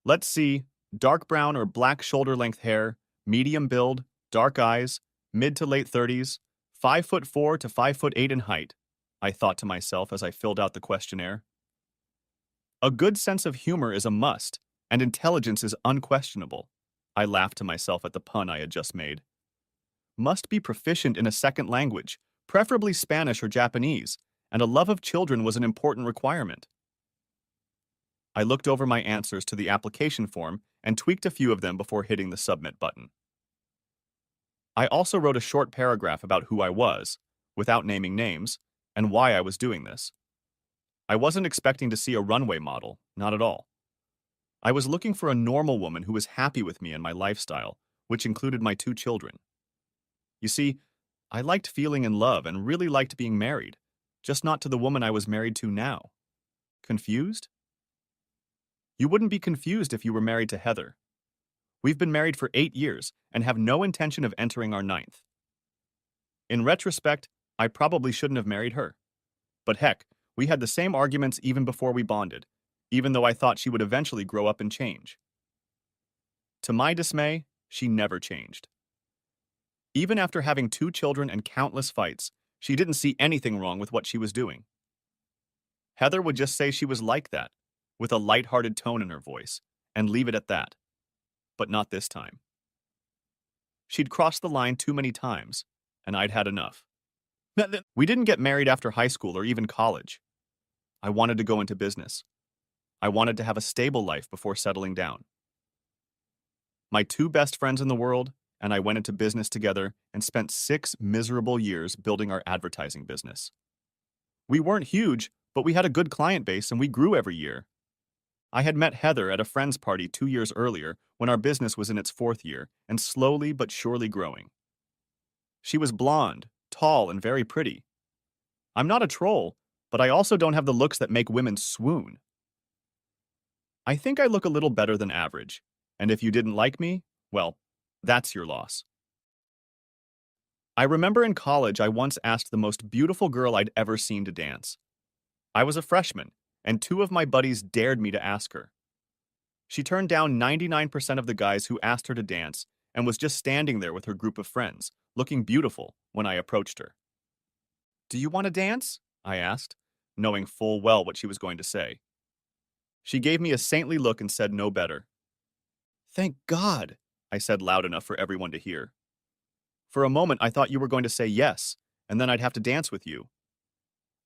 Let's see, dark brown or black shoulder-length hair, medium build, dark eyes, mid to late 30s, 5'4" to 5'8" in height, I thought to myself as I filled out the questionnaire. A good sense of humor is a must, and intelligence is unquestionable. I laughed to myself at the pun I had just made. Must be proficient in a second language, preferably Spanish or Japanese, and a love of children was an important requirement. I looked over my answers to the application form and tweaked a few of them before hitting the submit button. I also wrote a short paragraph about who I was, without naming names, and why I was doing this. I wasn't expecting to see a runway model, not at all. I was looking for a normal woman who was happy with me and my lifestyle, which included my 2 children. You see, I liked feeling in love and really liked being married, just not to the woman I was married to now. Confused? You wouldn't be confused if you were married to Heather. We've been married for 8 years and have no intention of entering our 9th. In retrospect, I probably shouldn't have married her. But heck, we had the same arguments even before we bonded, even though I thought she would eventually grow up and change. To my dismay, she never changed. Even after having 2 children and countless fights, she didn't see anything wrong with what she was doing. Heather would just say she was like that, with a light-hearted tone in her voice, and leave it at that. But not this time. She'd crossed the line too many times, and I'd had enough. We didn't get married after high school or even college. I wanted to go into business. I wanted to have a stable life before settling down. My 2 best friends in the world and I went into business together and spent 6 miserable years building our advertising business. We weren't huge, but we had a good client base and we grew every year. I had met Heather at a friend's party 2 years earlier when our business was in its 4th year and slowly but surely growing. She was blonde, tall, and very pretty. I'm not a troll, but I also don't have the looks that make women swoon. I think I look a little better than average, and if you didn't like me, well, that's your loss. I remember in college I once asked the most beautiful girl I'd ever seen to dance. I was a freshman, and 2 of my buddies dared me to ask her. She turned down 99% of the guys who asked her to dance and was just standing there with her group of friends, looking beautiful, when I approached her. "Do you want to dance?" I asked, knowing full well what she was going to say. She gave me a saintly look and said no better. "Thank God," I said loud enough for everyone to hear. "For a moment I thought you were going to say yes, and then I'd have to dance with you.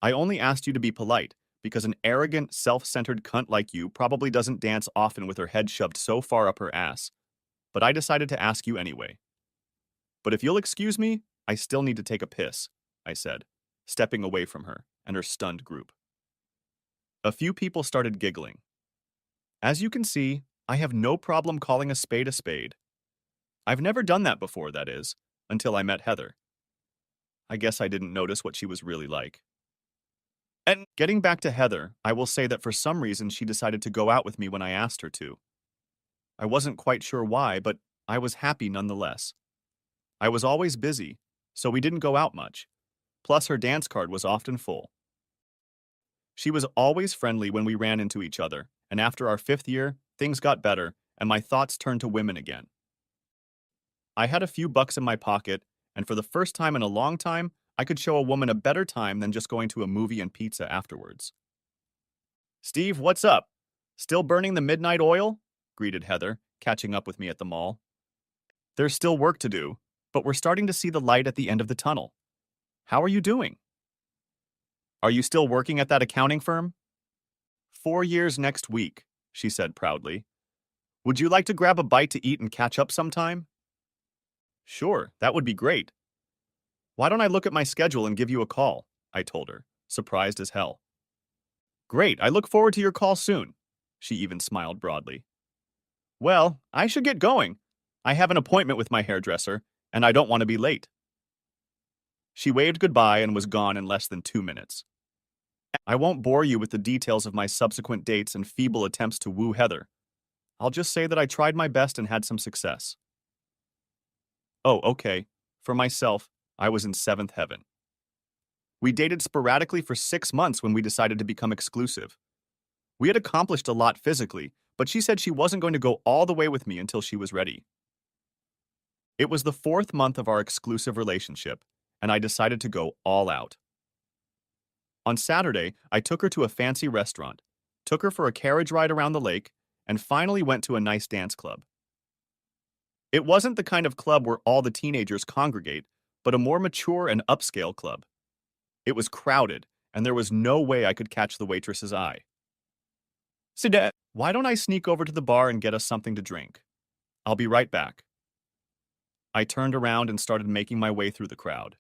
I only asked you to be polite, because an arrogant, self-centered cunt like you probably doesn't dance often with her head shoved so far up her ass, but I decided to ask you anyway. But if you'll excuse me, I still need to take a piss," I said, stepping away from her and her stunned group. A few people started giggling. As you can see, I have no problem calling a spade a spade. I've never done that before, that is, until I met Heather. I guess I didn't notice what she was really like. And getting back to Heather, I will say that for some reason she decided to go out with me when I asked her to. I wasn't quite sure why, but I was happy nonetheless. I was always busy, so we didn't go out much. Plus, her dance card was often full. She was always friendly when we ran into each other, and after our 5th year, things got better, and my thoughts turned to women again. I had a few bucks in my pocket, and for the first time in a long time, I could show a woman a better time than just going to a movie and pizza afterwards. "Steve, what's up? Still burning the midnight oil?" greeted Heather, catching up with me at the mall. "There's still work to do, but we're starting to see the light at the end of the tunnel. How are you doing?" "Are you still working at that accounting firm?" 4 years next week," she said proudly. "Would you like to grab a bite to eat and catch up sometime?" "Sure, that would be great." "Why don't I look at my schedule and give you a call?" I told her, surprised as hell. "Great, I look forward to your call soon." She even smiled broadly. "Well, I should get going. I have an appointment with my hairdresser, and I don't want to be late." She waved goodbye and was gone in less than 2 minutes. I won't bore you with the details of my subsequent dates and feeble attempts to woo Heather. I'll just say that I tried my best and had some success. Oh, okay. For myself, I was in 7th heaven. We dated sporadically for 6 months when we decided to become exclusive. We had accomplished a lot physically, but she said she wasn't going to go all the way with me until she was ready. It was the 4th month of our exclusive relationship, and I decided to go all out. On Saturday, I took her to a fancy restaurant, took her for a carriage ride around the lake, and finally went to a nice dance club. It wasn't the kind of club where all the teenagers congregate, but a more mature and upscale club. It was crowded, and there was no way I could catch the waitress's eye. Sidet, why don't I sneak over to the bar and get us something to drink? I'll be right back. I turned around and started making my way through the crowd.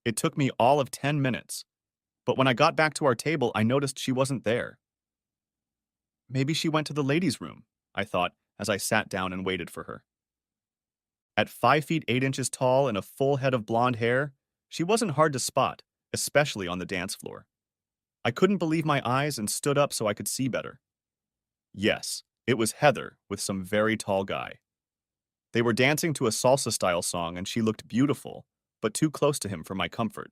It took me all of 10 minutes, but when I got back to our table, I noticed she wasn't there. Maybe she went to the ladies' room, I thought as I sat down and waited for her. At 5 feet 8 inches tall and a full head of blonde hair, she wasn't hard to spot, especially on the dance floor. I couldn't believe my eyes and stood up so I could see better. Yes, it was Heather with some very tall guy. They were dancing to a salsa-style song and she looked beautiful, but too close to him for my comfort.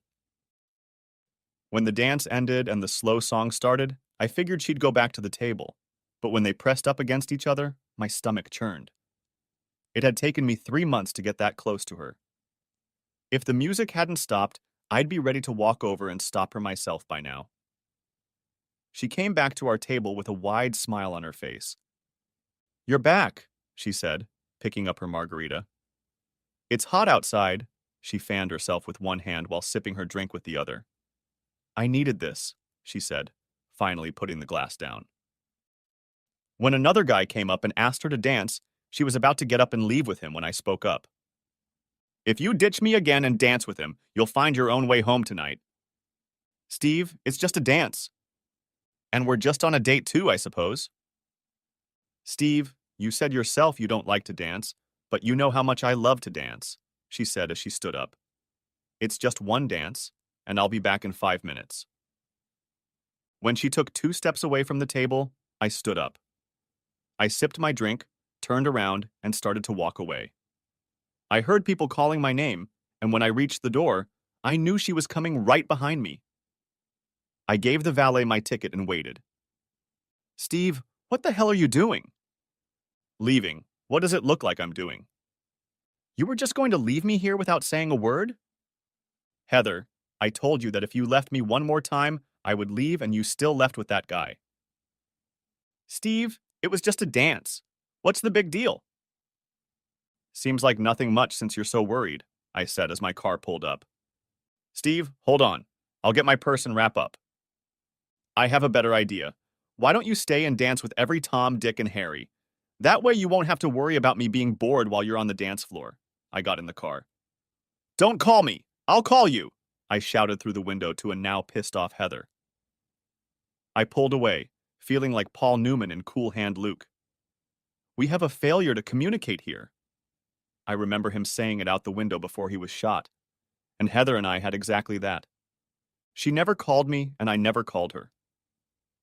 When the dance ended and the slow song started, I figured she'd go back to the table, but when they pressed up against each other, my stomach churned. It had taken me 3 months to get that close to her. If the music hadn't stopped, I'd be ready to walk over and stop her myself by now. She came back to our table with a wide smile on her face. "You're back," she said, picking up her margarita. "It's hot outside." She fanned herself with one hand while sipping her drink with the other. "I needed this," she said, finally putting the glass down. When another guy came up and asked her to dance, she was about to get up and leave with him when I spoke up. "If you ditch me again and dance with him, you'll find your own way home tonight." "Steve, it's just a dance." "And we're just on a date too, I suppose." "Steve, you said yourself you don't like to dance, but you know how much I love to dance," she said as she stood up. "It's just one dance, and I'll be back in 5 minutes." When she took 2 steps away from the table, I stood up. I sipped my drink, turned around, and started to walk away. I heard people calling my name, and when I reached the door, I knew she was coming right behind me. I gave the valet my ticket and waited. "Steve, what the hell are you doing?" "Leaving. What does it look like I'm doing?" "You were just going to leave me here without saying a word?" "Heather, I told you that if you left me one more time, I would leave and you still left with that guy." "Steve, it was just a dance. What's the big deal?" "Seems like nothing much since you're so worried," I said as my car pulled up. "Steve, hold on. I'll get my purse and wrap up." "I have a better idea. Why don't you stay and dance with every Tom, Dick, and Harry? That way you won't have to worry about me being bored while you're on the dance floor." I got in the car. "Don't call me! I'll call you!" I shouted through the window to a now pissed-off Heather. I pulled away, feeling like Paul Newman in Cool Hand Luke. "We have a failure to communicate here." I remember him saying it out the window before he was shot. And Heather and I had exactly that. She never called me, and I never called her.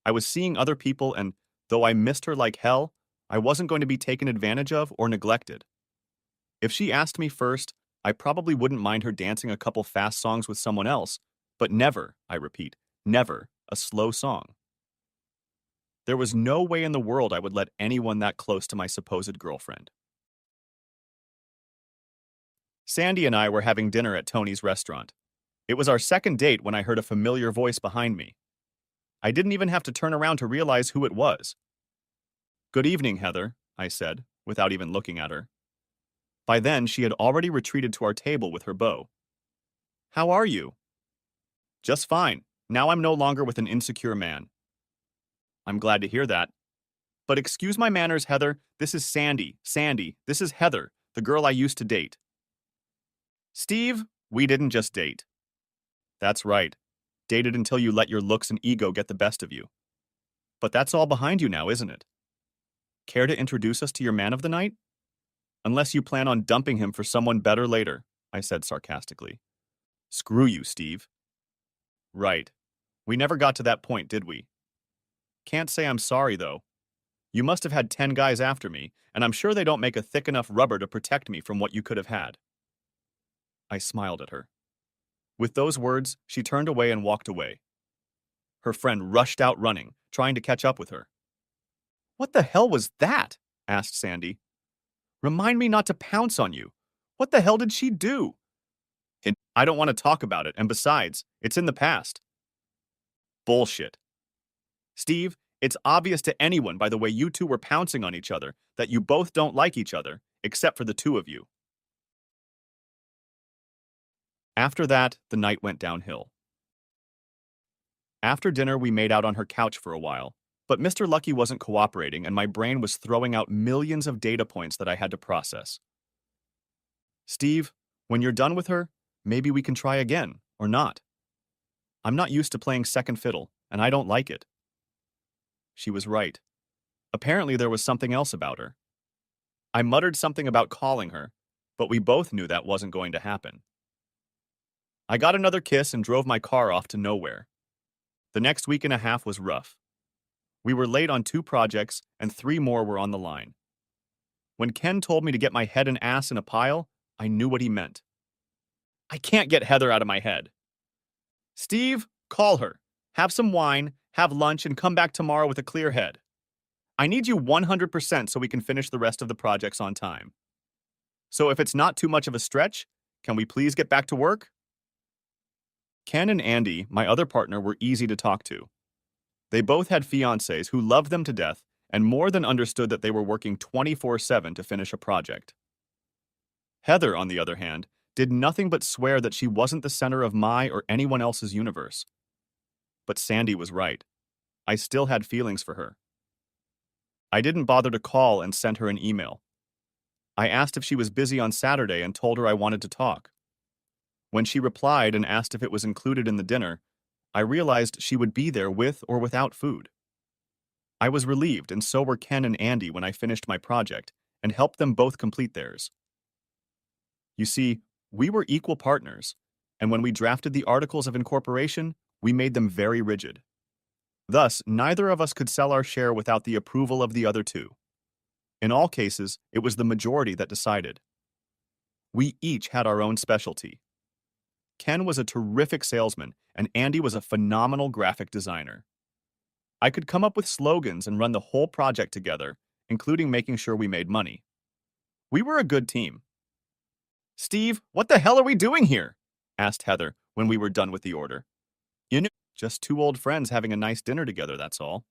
I was seeing other people, and though I missed her like hell, I wasn't going to be taken advantage of or neglected. If she asked me first, I probably wouldn't mind her dancing a couple fast songs with someone else, but never, I repeat, never a slow song. There was no way in the world I would let anyone that close to my supposed girlfriend. Sandy and I were having dinner at Tony's restaurant. It was our second date when I heard a familiar voice behind me. I didn't even have to turn around to realize who it was. "Good evening, Heather," I said, without even looking at her. By then, she had already retreated to our table with her beau. "How are you?" "Just fine. Now I'm no longer with an insecure man." "I'm glad to hear that. But excuse my manners, Heather. This is Sandy. Sandy, this is Heather, the girl I used to date." "Steve, we didn't just date." "That's right. Dated until you let your looks and ego get the best of you. But that's all behind you now, isn't it? Care to introduce us to your man of the night? Unless you plan on dumping him for someone better later," I said sarcastically. "Screw you, Steve." "Right. We never got to that point, did we? Can't say I'm sorry, though. You must have had 10 guys after me, and I'm sure they don't make a thick enough rubber to protect me from what you could have had." I smiled at her. With those words, she turned away and walked away. Her friend rushed out running, trying to catch up with her. What the hell was that? Asked Sandy. Remind me not to pounce on you. What the hell did she do? I don't want to talk about it, and besides, it's in the past. Bullshit. Steve, it's obvious to anyone by the way you two were pouncing on each other that you both don't like each other, except for the two of you. After that, the night went downhill. After dinner, we made out on her couch for a while, but Mr. Lucky wasn't cooperating and my brain was throwing out millions of data points that I had to process. Steve, when you're done with her, maybe we can try again, or not. I'm not used to playing second fiddle, and I don't like it. She was right. Apparently, there was something else about her. I muttered something about calling her, but we both knew that wasn't going to happen. I got another kiss and drove my car off to nowhere. The next week and a half was rough. We were late on 2 projects, and 3 more were on the line. When Ken told me to get my head and ass in a pile, I knew what he meant. I can't get Heather out of my head. Steve, call her. Have some wine, have lunch, and come back tomorrow with a clear head. I need you 100% so we can finish the rest of the projects on time. So if it's not too much of a stretch, can we please get back to work? Ken and Andy, my other partner, were easy to talk to. They both had fiancés who loved them to death and more than understood that they were working 24/7 to finish a project. Heather, on the other hand, did nothing but swear that she wasn't the center of my or anyone else's universe. But Sandy was right. I still had feelings for her. I didn't bother to call and sent her an email. I asked if she was busy on Saturday and told her I wanted to talk. When she replied and asked if it was included in the dinner, I realized she would be there with or without food. I was relieved, and so were Ken and Andy when I finished my project and helped them both complete theirs. You see, we were equal partners, and when we drafted the articles of incorporation, we made them very rigid. Thus, neither of us could sell our share without the approval of the other two. In all cases, it was the majority that decided. We each had our own specialty. Ken was a terrific salesman, and Andy was a phenomenal graphic designer. I could come up with slogans and run the whole project together, including making sure we made money. We were a good team. Steve, what the hell are we doing here? Asked Heather when we were done with the order. You know, just 2 old friends having a nice dinner together, that's all.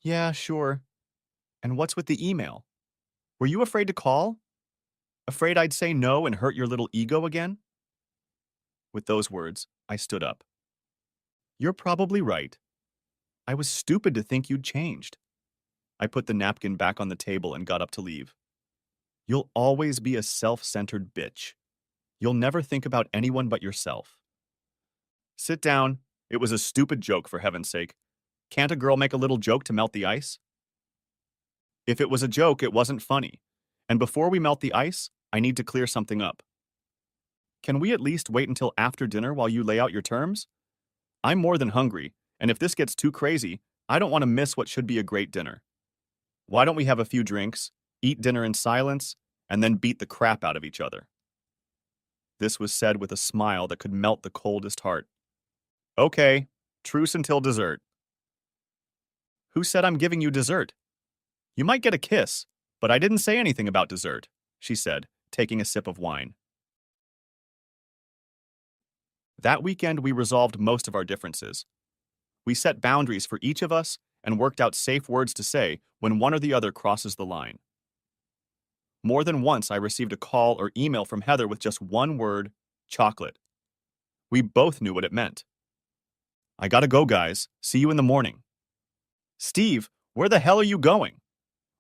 Yeah, sure. And what's with the email? Were you afraid to call? Afraid I'd say no and hurt your little ego again? With those words, I stood up. You're probably right. I was stupid to think you'd changed. I put the napkin back on the table and got up to leave. You'll always be a self-centered bitch. You'll never think about anyone but yourself. Sit down. It was a stupid joke, for heaven's sake. Can't a girl make a little joke to melt the ice? If it was a joke, it wasn't funny. And before we melt the ice, I need to clear something up. Can we at least wait until after dinner while you lay out your terms? I'm more than hungry, and if this gets too crazy, I don't want to miss what should be a great dinner. Why don't we have a few drinks, eat dinner in silence, and then beat the crap out of each other? This was said with a smile that could melt the coldest heart. Okay, truce until dessert. Who said I'm giving you dessert? You might get a kiss, but I didn't say anything about dessert, she said, taking a sip of wine. That weekend, we resolved most of our differences. We set boundaries for each of us and worked out safe words to say when one or the other crosses the line. More than once, I received a call or email from Heather with just one word, chocolate. We both knew what it meant. I gotta go, guys. See you in the morning. Steve, where the hell are you going?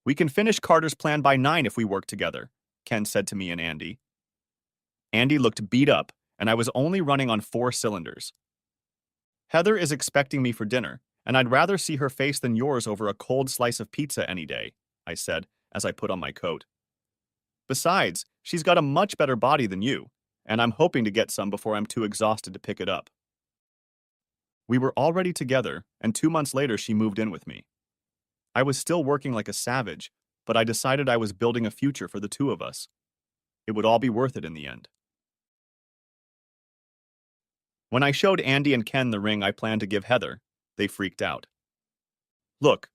We can finish Carter's plan by 9 if we work together, Ken said to me and Andy. Andy looked beat up, and I was only running on 4 cylinders. Heather is expecting me for dinner, and I'd rather see her face than yours over a cold slice of pizza any day, I said as I put on my coat. Besides, she's got a much better body than you, and I'm hoping to get some before I'm too exhausted to pick it up. We were already together, and 2 months later she moved in with me. I was still working like a savage, but I decided I was building a future for the two of us. It would all be worth it in the end. When I showed Andy and Ken the ring I planned to give Heather, they freaked out. Look,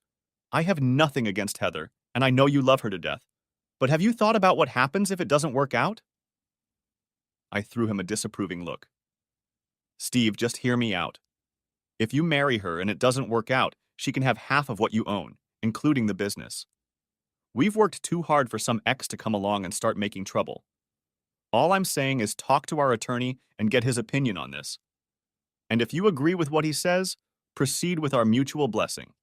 I have nothing against Heather, and I know you love her to death. But have you thought about what happens if it doesn't work out? I threw him a disapproving look. Steve, just hear me out. If you marry her and it doesn't work out, she can have half of what you own, including the business. We've worked too hard for some ex to come along and start making trouble. All I'm saying is talk to our attorney and get his opinion on this. And if you agree with what he says, proceed with our mutual blessing.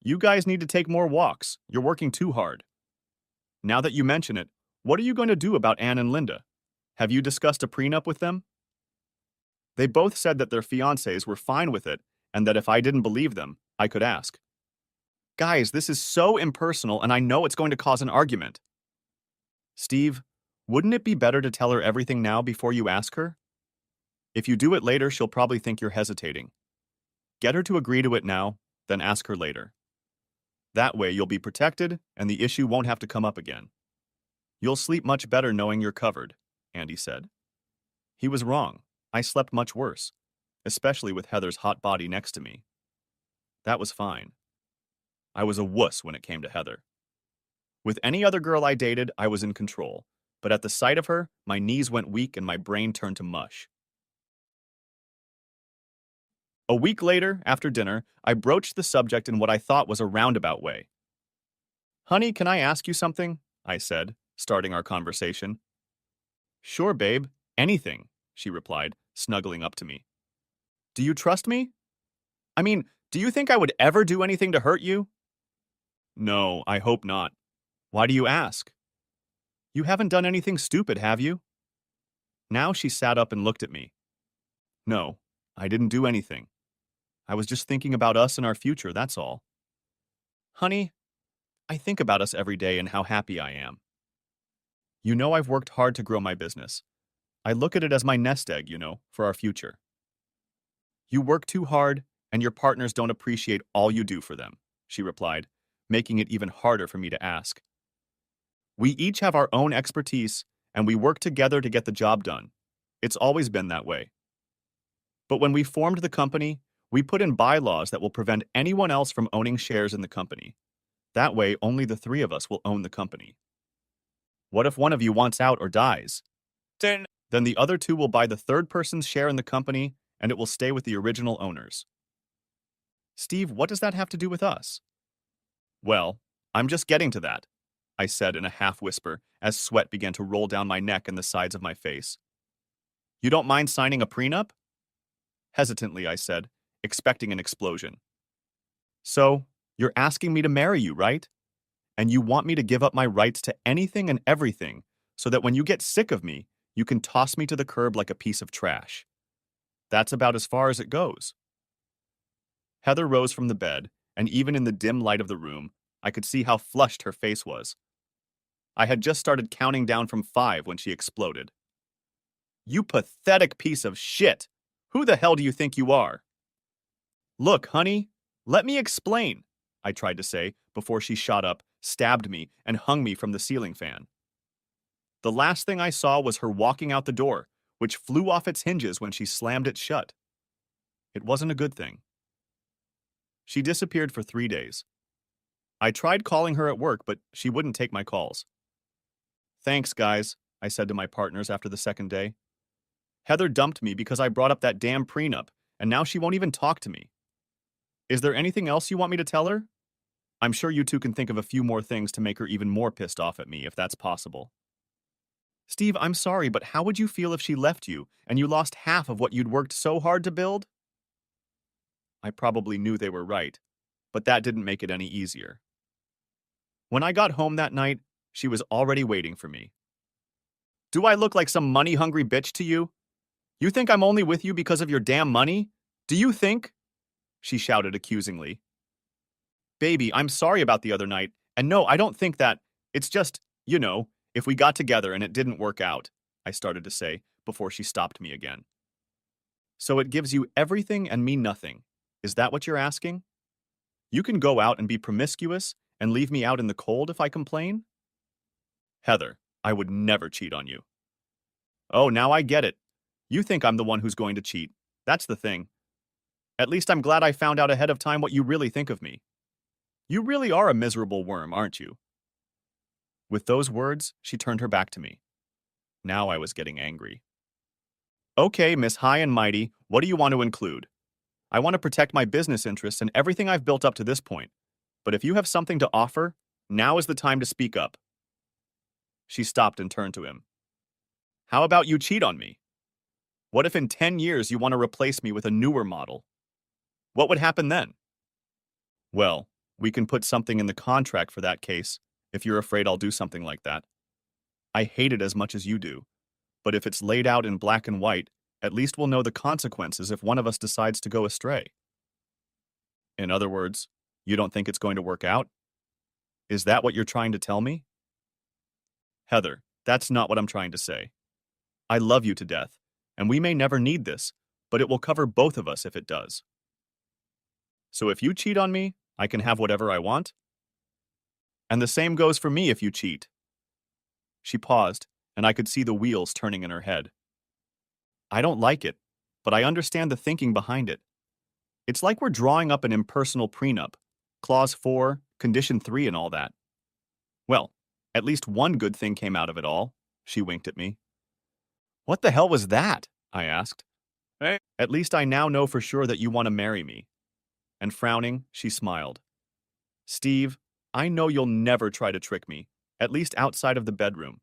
You guys need to take more walks. You're working too hard. Now that you mention it, what are you going to do about Anne and Linda? Have you discussed a prenup with them? They both said that their fiancés were fine with it and that if I didn't believe them, I could ask. Guys, this is so impersonal and I know it's going to cause an argument. Steve, wouldn't it be better to tell her everything now before you ask her? If you do it later, she'll probably think you're hesitating. Get her to agree to it now, then ask her later. That way you'll be protected and the issue won't have to come up again. You'll sleep much better knowing you're covered, Andy said. He was wrong. I slept much worse, especially with Heather's hot body next to me. That was fine. I was a wuss when it came to Heather. With any other girl I dated, I was in control, but at the sight of her, my knees went weak and my brain turned to mush. A week later, after dinner, I broached the subject in what I thought was a roundabout way. Honey, can I ask you something? I said, starting our conversation. Sure, babe. Anything, she replied, snuggling up to me. Do you trust me? I mean, do you think I would ever do anything to hurt you? No, I hope not. Why do you ask? You haven't done anything stupid, have you? Now she sat up and looked at me. No, I didn't do anything. I was just thinking about us and our future, that's all. Honey, I think about us every day and how happy I am. You know I've worked hard to grow my business. I look at it as my nest egg, for our future. You work too hard, and your partners don't appreciate all you do for them, she replied, making it even harder for me to ask. We each have our own expertise, and we work together to get the job done. It's always been that way. But when we formed the company, we put in bylaws that will prevent anyone else from owning shares in the company. That way, only the three of us will own the company. What if one of you wants out or dies? Then the other two will buy the third person's share in the company, and it will stay with the original owners. Steve, what does that have to do with us? Well, I'm just getting to that, I said in a half-whisper as sweat began to roll down my neck and the sides of my face. You don't mind signing a prenup? Hesitantly, I said, expecting an explosion. So, you're asking me to marry you, right? And you want me to give up my rights to anything and everything so that when you get sick of me, you can toss me to the curb like a piece of trash. That's about as far as it goes. Heather rose from the bed, and even in the dim light of the room, I could see how flushed her face was. I had just started counting down from 5 when she exploded. You pathetic piece of shit! Who the hell do you think you are? Look, honey, let me explain, I tried to say before she shot up, stabbed me, and hung me from the ceiling fan. The last thing I saw was her walking out the door, which flew off its hinges when she slammed it shut. It wasn't a good thing. She disappeared for 3 days. I tried calling her at work, but she wouldn't take my calls. Thanks, guys, I said to my partners after the second day. Heather dumped me because I brought up that damn prenup, and now she won't even talk to me. Is there anything else you want me to tell her? I'm sure you two can think of a few more things to make her even more pissed off at me, if that's possible. Steve, I'm sorry, but how would you feel if she left you and you lost half of what you'd worked so hard to build? I probably knew they were right, but that didn't make it any easier. When I got home that night, she was already waiting for me. Do I look like some money-hungry bitch to you? You think I'm only with you because of your damn money? Do you think? She shouted accusingly. Baby, I'm sorry about the other night, and no, I don't think that. It's just, if we got together and it didn't work out, I started to say before she stopped me again. So it gives you everything and me nothing. Is that what you're asking? You can go out and be promiscuous and leave me out in the cold if I complain? Heather, I would never cheat on you. Oh, now I get it. You think I'm the one who's going to cheat. That's the thing. At least I'm glad I found out ahead of time what you really think of me. You really are a miserable worm, aren't you? With those words, she turned her back to me. Now I was getting angry. Okay, Miss High and Mighty, what do you want to include? I want to protect my business interests and everything I've built up to this point. But if you have something to offer, now is the time to speak up. She stopped and turned to him. How about you cheat on me? What if in 10 years you want to replace me with a newer model? What would happen then? Well, we can put something in the contract for that case, if you're afraid I'll do something like that. I hate it as much as you do, but if it's laid out in black and white, at least we'll know the consequences if one of us decides to go astray. In other words, you don't think it's going to work out? Is that what you're trying to tell me? Heather, that's not what I'm trying to say. I love you to death, and we may never need this, but it will cover both of us if it does. So if you cheat on me, I can have whatever I want? And the same goes for me if you cheat. She paused, and I could see the wheels turning in her head. I don't like it, but I understand the thinking behind it. It's like we're drawing up an impersonal prenup, Clause 4, Condition 3 and all that. Well, at least one good thing came out of it all, she winked at me. What the hell was that? I asked. Hey. At least I now know for sure that you want to marry me. And frowning, she smiled. Steve, I know you'll never try to trick me, at least outside of the bedroom.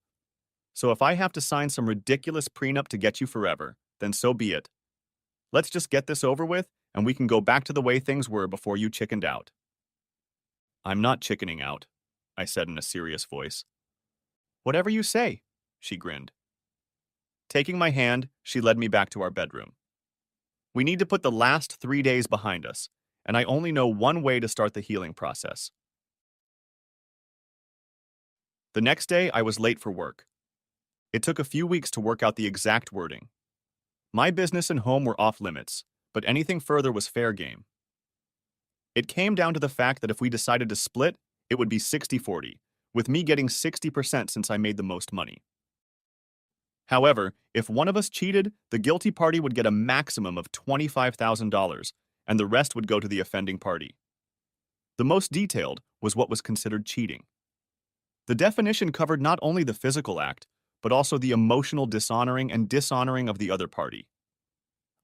So if I have to sign some ridiculous prenup to get you forever, then so be it. Let's just get this over with, and we can go back to the way things were before you chickened out. I'm not chickening out, I said in a serious voice. Whatever you say, she grinned. Taking my hand, she led me back to our bedroom. We need to put the last 3 days behind us, and I only know one way to start the healing process. The next day, I was late for work. It took a few weeks to work out the exact wording. My business and home were off limits, but anything further was fair game. It came down to the fact that if we decided to split, it would be 60-40, with me getting 60% since I made the most money. However, if one of us cheated, the guilty party would get a maximum of $25,000, and the rest would go to the offending party. The most detailed was what was considered cheating. The definition covered not only the physical act, but also the emotional dishonoring and dishonoring of the other party.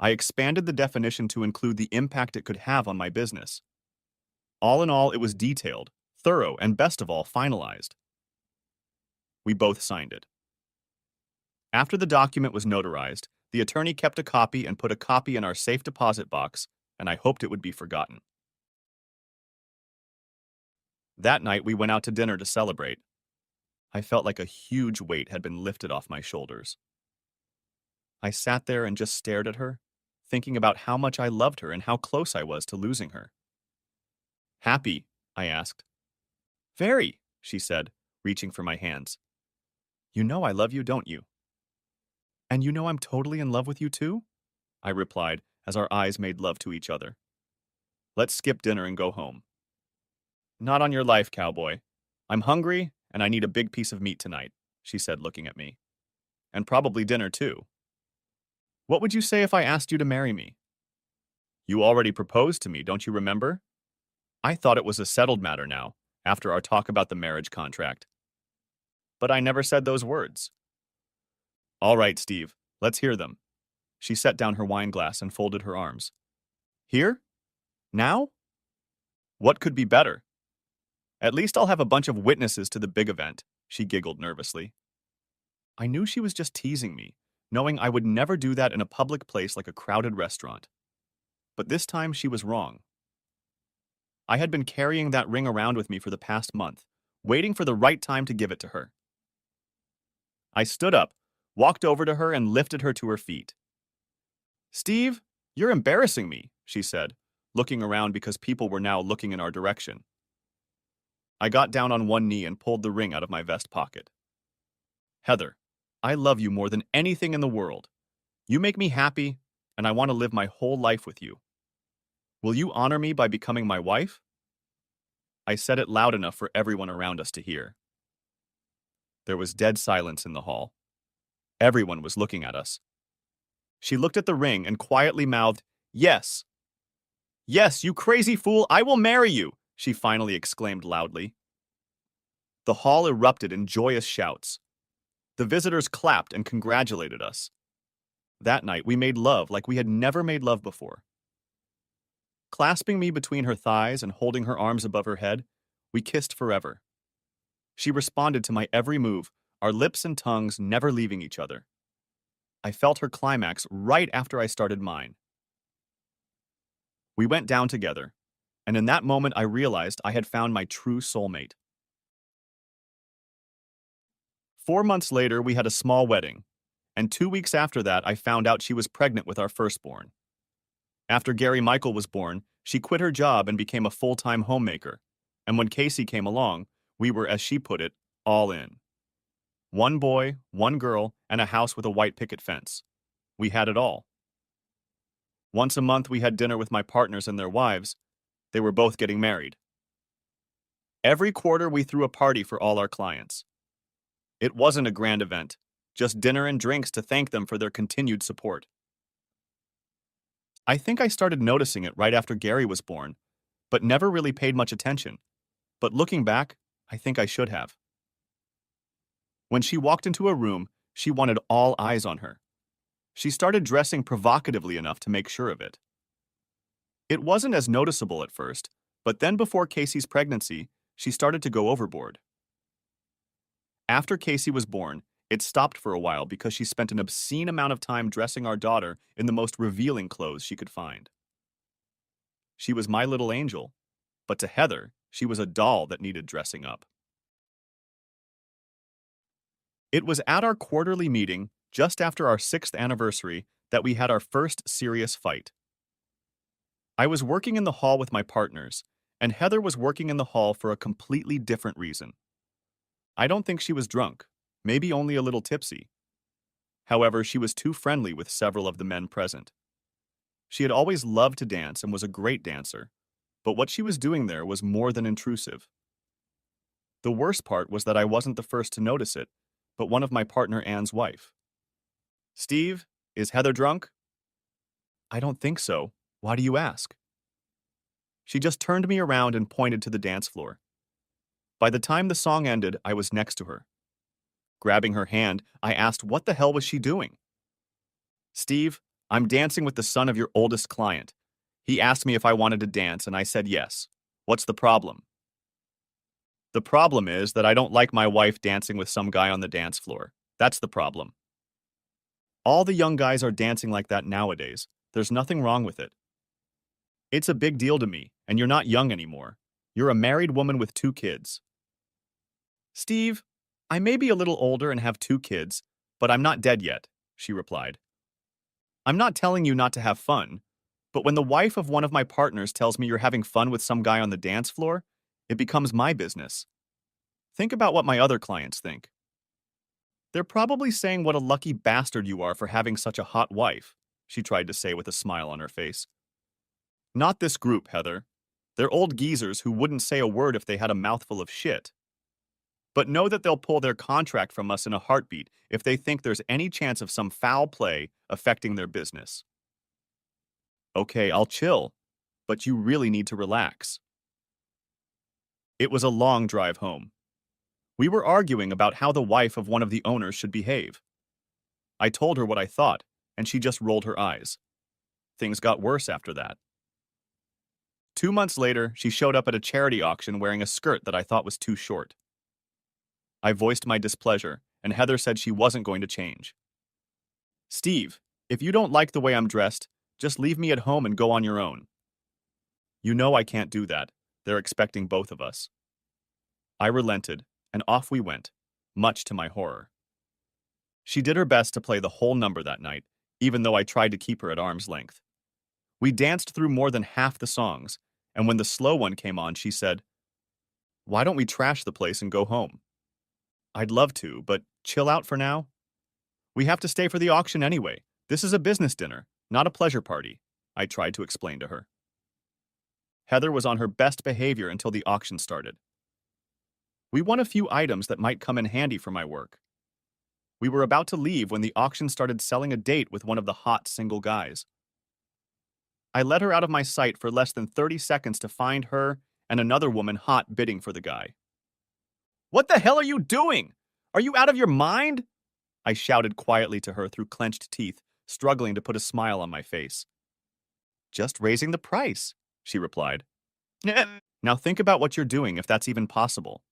I expanded the definition to include the impact it could have on my business. All in all, it was detailed, thorough, and best of all, finalized. We both signed it. After the document was notarized, the attorney kept a copy and put a copy in our safe deposit box, and I hoped it would be forgotten. That night, we went out to dinner to celebrate. I felt like a huge weight had been lifted off my shoulders. I sat there and just stared at her, thinking about how much I loved her and how close I was to losing her. Happy? I asked. Very, she said, reaching for my hands. You know I love you, don't you? And you know I'm totally in love with you too? I replied as our eyes made love to each other. Let's skip dinner and go home. Not on your life, cowboy. I'm hungry and I need a big piece of meat tonight, she said, looking at me. And probably dinner too. What would you say if I asked you to marry me? You already proposed to me, don't you remember? I thought it was a settled matter now, after our talk about the marriage contract. But I never said those words. All right, Steve, let's hear them. She set down her wine glass and folded her arms. Here? Now? What could be better? At least I'll have a bunch of witnesses to the big event, she giggled nervously. I knew she was just teasing me, knowing I would never do that in a public place like a crowded restaurant. But this time she was wrong. I had been carrying that ring around with me for the past month, waiting for the right time to give it to her. I stood up, walked over to her, and lifted her to her feet. Steve, you're embarrassing me, she said, looking around because people were now looking in our direction. I got down on one knee and pulled the ring out of my vest pocket. Heather, I love you more than anything in the world. You make me happy, and I want to live my whole life with you. Will you honor me by becoming my wife? I said it loud enough for everyone around us to hear. There was dead silence in the hall. Everyone was looking at us. She looked at the ring and quietly mouthed, Yes. Yes, you crazy fool, I will marry you, she finally exclaimed loudly. The hall erupted in joyous shouts. The visitors clapped and congratulated us. That night, we made love like we had never made love before. Clasping me between her thighs and holding her arms above her head, we kissed forever. She responded to my every move, our lips and tongues never leaving each other. I felt her climax right after I started mine. We went down together, and in that moment I realized I had found my true soulmate. 4 months later, we had a small wedding, and 2 weeks after that, I found out she was pregnant with our firstborn. After Gary Michael was born, she quit her job and became a full-time homemaker, and when Casey came along, we were, as she put it, all in. One boy, one girl, and a house with a white picket fence. We had it all. Once a month, we had dinner with my partners and their wives. They were both getting married. Every quarter, we threw a party for all our clients. It wasn't a grand event, just dinner and drinks to thank them for their continued support. I think I started noticing it right after Gary was born, but never really paid much attention. But looking back, I think I should have. When she walked into a room, she wanted all eyes on her. She started dressing provocatively enough to make sure of it. It wasn't as noticeable at first, but then before Casey's pregnancy, she started to go overboard. After Casey was born, it stopped for a while because she spent an obscene amount of time dressing our daughter in the most revealing clothes she could find. She was my little angel, but to Heather, she was a doll that needed dressing up. It was at our quarterly meeting, just after our 6th anniversary, that we had our first serious fight. I was working in the hall with my partners, and Heather was working in the hall for a completely different reason. I don't think she was drunk, maybe only a little tipsy. However, she was too friendly with several of the men present. She had always loved to dance and was a great dancer, but what she was doing there was more than intrusive. The worst part was that I wasn't the first to notice it, but one of my partner Ann's wife. Steve, is Heather drunk? I don't think so. Why do you ask? She just turned me around and pointed to the dance floor. By the time the song ended, I was next to her. Grabbing her hand, I asked what the hell was she doing? Steve, I'm dancing with the son of your oldest client. He asked me if I wanted to dance, and I said yes. What's the problem? The problem is that I don't like my wife dancing with some guy on the dance floor. That's the problem. All the young guys are dancing like that nowadays. There's nothing wrong with it. It's a big deal to me, and you're not young anymore. You're a married woman with 2 kids. Steve, I may be a little older and have 2 kids, but I'm not dead yet, she replied. I'm not telling you not to have fun, but when the wife of one of my partners tells me you're having fun with some guy on the dance floor, it becomes my business. Think about what my other clients think. They're probably saying what a lucky bastard you are for having such a hot wife, she tried to say with a smile on her face. Not this group, Heather. They're old geezers who wouldn't say a word if they had a mouthful of shit. But know that they'll pull their contract from us in a heartbeat if they think there's any chance of some foul play affecting their business. Okay, I'll chill, but you really need to relax. It was a long drive home. We were arguing about how the wife of one of the owners should behave. I told her what I thought, and she just rolled her eyes. Things got worse after that. 2 months later, she showed up at a charity auction wearing a skirt that I thought was too short. I voiced my displeasure, and Heather said she wasn't going to change. Steve, if you don't like the way I'm dressed, just leave me at home and go on your own. You know I can't do that. They're expecting both of us. I relented, and off we went, much to my horror. She did her best to play the whole number that night, even though I tried to keep her at arm's length. We danced through more than half the songs, and when the slow one came on, she said, "Why don't we trash the place and go home?" I'd love to, but chill out for now. We have to stay for the auction anyway. This is a business dinner, not a pleasure party, I tried to explain to her. Heather was on her best behavior until the auction started. We won a few items that might come in handy for my work. We were about to leave when the auction started selling a date with one of the hot single guys. I let her out of my sight for less than 30 seconds to find her and another woman hot bidding for the guy. What the hell are you doing? Are you out of your mind? I shouted quietly to her through clenched teeth, struggling to put a smile on my face. Just raising the price, she replied. Now think about what you're doing if that's even possible.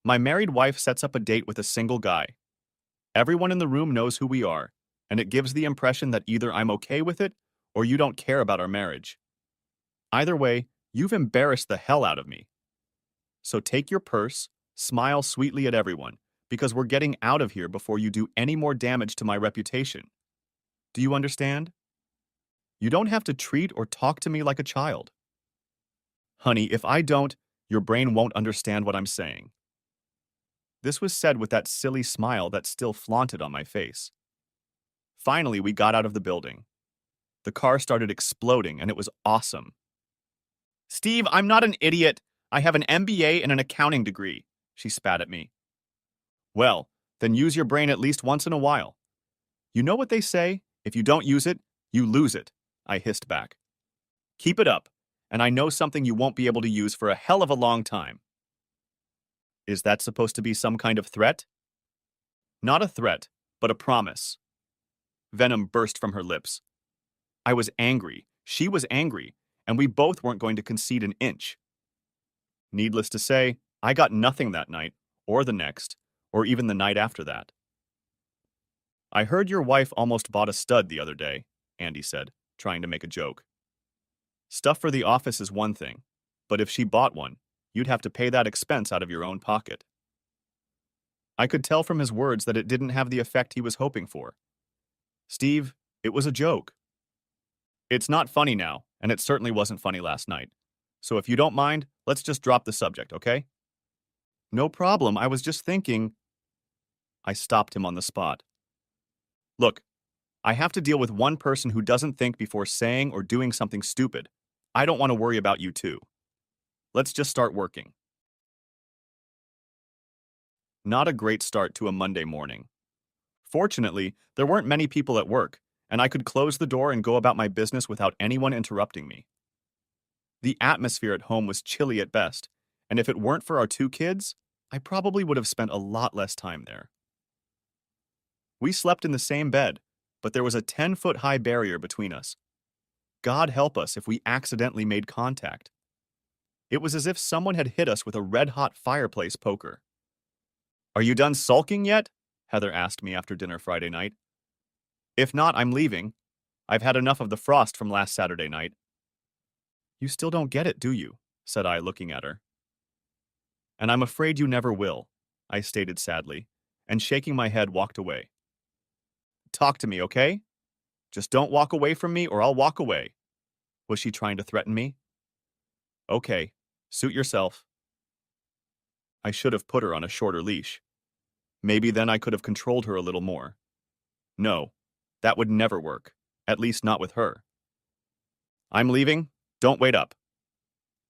My married wife sets up a date with a single guy. Everyone in the room knows who we are, and it gives the impression that either I'm okay with it or you don't care about our marriage. Either way, you've embarrassed the hell out of me. So take your purse, smile sweetly at everyone, because we're getting out of here before you do any more damage to my reputation. Do you understand? You don't have to treat or talk to me like a child. Honey, if I don't, your brain won't understand what I'm saying. This was said with that silly smile that still flaunted on my face. Finally, we got out of the building. The car started exploding, and it was awesome. Steve, I'm not an idiot. I have an MBA and an accounting degree, she spat at me. Well, then use your brain at least once in a while. You know what they say? If you don't use it, you lose it, I hissed back. Keep it up, and I know something you won't be able to use for a hell of a long time. Is that supposed to be some kind of threat? Not a threat, but a promise. Venom burst from her lips. I was angry, she was angry, and we both weren't going to concede an inch. Needless to say, I got nothing that night, or the next, or even the night after that. I heard your wife almost bought a stud the other day, Andy said, trying to make a joke. Stuff for the office is one thing, but if she bought one, you'd have to pay that expense out of your own pocket. I could tell from his words that it didn't have the effect he was hoping for. Steve, it was a joke. It's not funny now, and it certainly wasn't funny last night. So if you don't mind, let's just drop the subject, okay? No problem, I was just thinking. I stopped him on the spot. Look, I have to deal with one person who doesn't think before saying or doing something stupid. I don't want to worry about you too. Let's just start working. Not a great start to a Monday morning. Fortunately, there weren't many people at work, and I could close the door and go about my business without anyone interrupting me. The atmosphere at home was chilly at best, and if it weren't for our two kids, I probably would have spent a lot less time there. We slept in the same bed, but there was a 10-foot-high barrier between us. God help us if we accidentally made contact. It was as if someone had hit us with a red-hot fireplace poker. Are you done sulking yet? Heather asked me after dinner Friday night. If not, I'm leaving. I've had enough of the frost from last Saturday night. You still don't get it, do you? Said I, looking at her. And I'm afraid you never will, I stated sadly, and shaking my head walked away. Talk to me, okay? Just don't walk away from me or I'll walk away. Was she trying to threaten me? Okay, suit yourself. I should have put her on a shorter leash. Maybe then I could have controlled her a little more. No, that would never work, at least not with her. I'm leaving. Don't wait up.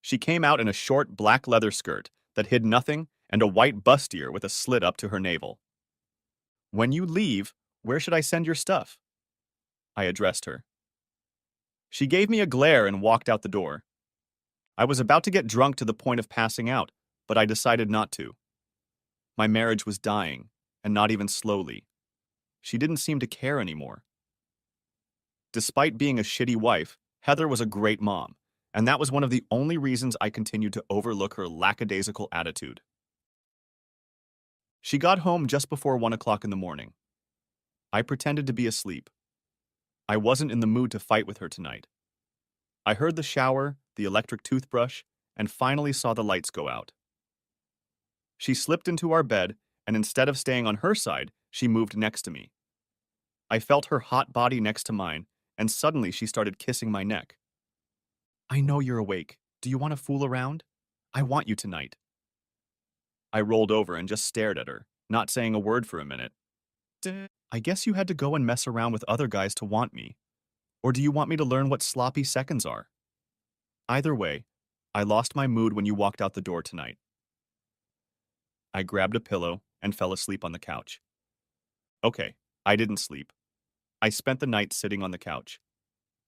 She came out in a short black leather skirt that hid nothing and a white bustier with a slit up to her navel. When you leave, where should I send your stuff? I addressed her. She gave me a glare and walked out the door. I was about to get drunk to the point of passing out, but I decided not to. My marriage was dying, and not even slowly. She didn't seem to care anymore. Despite being a shitty wife, Heather was a great mom, and that was one of the only reasons I continued to overlook her lackadaisical attitude. She got home just before 1 o'clock in the morning. I pretended to be asleep. I wasn't in the mood to fight with her tonight. I heard the shower, the electric toothbrush, and finally saw the lights go out. She slipped into our bed, and instead of staying on her side, she moved next to me. I felt her hot body next to mine, and suddenly she started kissing my neck. I know you're awake. Do you want to fool around? I want you tonight. I rolled over and just stared at her, not saying a word for a minute. I guess you had to go and mess around with other guys to want me. Or do you want me to learn what sloppy seconds are? Either way, I lost my mood when you walked out the door tonight. I grabbed a pillow and fell asleep on the couch. Okay, I didn't sleep. I spent the night sitting on the couch.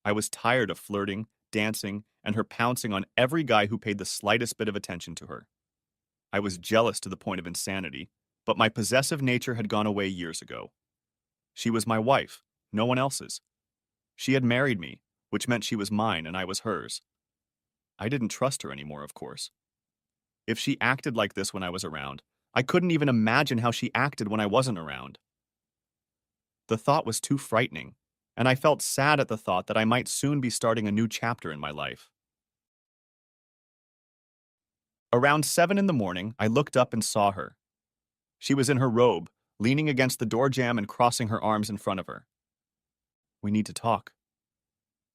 I was tired of flirting, dancing, and her pouncing on every guy who paid the slightest bit of attention to her. I was jealous to the point of insanity, but my possessive nature had gone away years ago. She was my wife, no one else's. She had married me, which meant she was mine and I was hers. I didn't trust her anymore, of course. If she acted like this when I was around, I couldn't even imagine how she acted when I wasn't around. The thought was too frightening, and I felt sad at the thought that I might soon be starting a new chapter in my life. Around 7 in the morning, I looked up and saw her. She was in her robe, leaning against the door jamb and crossing her arms in front of her. We need to talk.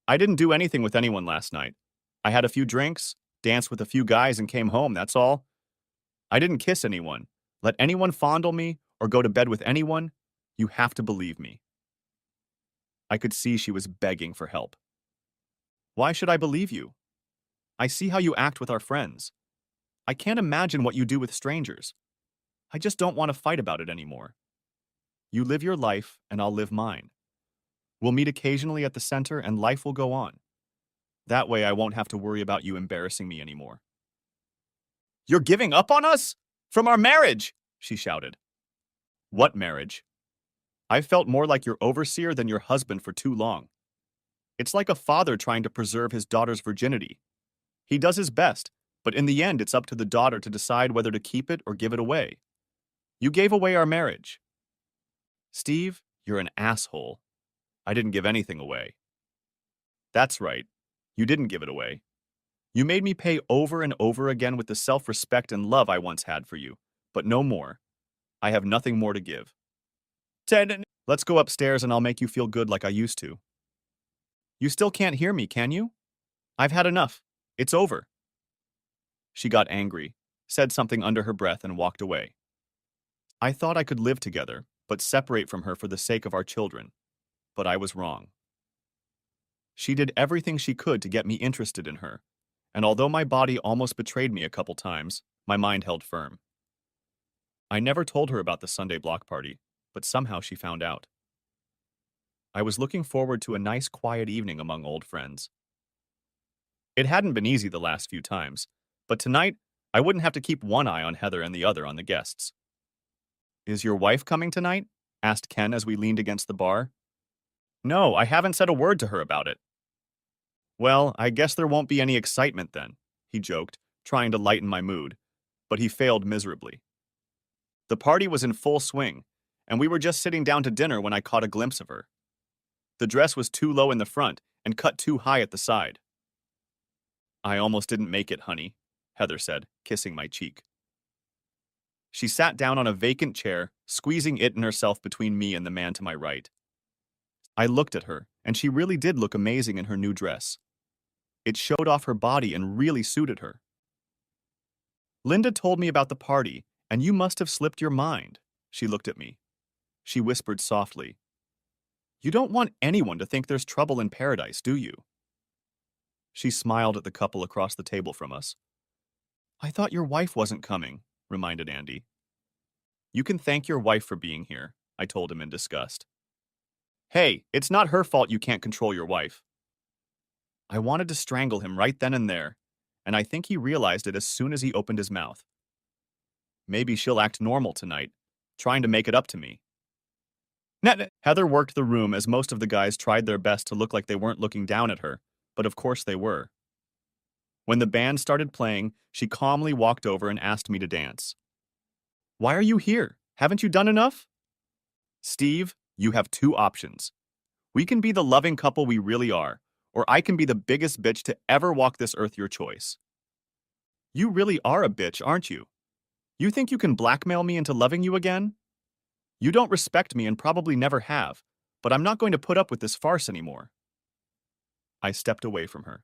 I didn't do anything with anyone last night. I had a few drinks, danced with a few guys, and came home, that's all. I didn't kiss anyone, let anyone fondle me, or go to bed with anyone. You have to believe me. I could see she was begging for help. Why should I believe you? I see how you act with our friends. I can't imagine what you do with strangers. I just don't want to fight about it anymore. You live your life, and I'll live mine. We'll meet occasionally at the center, and life will go on. That way I won't have to worry about you embarrassing me anymore. You're giving up on us? From our marriage, she shouted. What marriage? I've felt more like your overseer than your husband for too long. It's like a father trying to preserve his daughter's virginity. He does his best, but in the end it's up to the daughter to decide whether to keep it or give it away. You gave away our marriage. Steve, you're an asshole. I didn't give anything away. That's right. You didn't give it away. You made me pay over and over again with the self-respect and love I once had for you, but no more. I have nothing more to give. Ted, let's go upstairs and I'll make you feel good like I used to. You still can't hear me, can you? I've had enough. It's over. She got angry, said something under her breath, and walked away. I thought I could live together, but separate from her for the sake of our children. But I was wrong. She did everything she could to get me interested in her, and although my body almost betrayed me a couple times, my mind held firm. I never told her about the Sunday block party, but somehow she found out. I was looking forward to a nice quiet evening among old friends. It hadn't been easy the last few times, but tonight I wouldn't have to keep one eye on Heather and the other on the guests. Is your wife coming tonight? Asked Ken as we leaned against the bar. No, I haven't said a word to her about it. Well, I guess there won't be any excitement then, he joked, trying to lighten my mood, but he failed miserably. The party was in full swing, and we were just sitting down to dinner when I caught a glimpse of her. The dress was too low in the front and cut too high at the side. I almost didn't make it, honey, Heather said, kissing my cheek. She sat down on a vacant chair, squeezing it and herself between me and the man to my right. I looked at her, and she really did look amazing in her new dress. It showed off her body and really suited her. Linda told me about the party, and you must have slipped your mind. She looked at me. She whispered softly, You don't want anyone to think there's trouble in paradise, do you? She smiled at the couple across the table from us. I thought your wife wasn't coming, reminded Andy. You can thank your wife for being here, I told him in disgust. Hey, it's not her fault you can't control your wife. I wanted to strangle him right then and there, and I think he realized it as soon as he opened his mouth. Maybe she'll act normal tonight, trying to make it up to me. Heather worked the room as most of the guys tried their best to look like they weren't looking down at her, but of course they were. When the band started playing, she calmly walked over and asked me to dance. Why are you here? Haven't you done enough? Steve, you have two options. We can be the loving couple we really are, or I can be the biggest bitch to ever walk this earth, your choice. You really are a bitch, aren't you? You think you can blackmail me into loving you again? You don't respect me and probably never have, but I'm not going to put up with this farce anymore. I stepped away from her.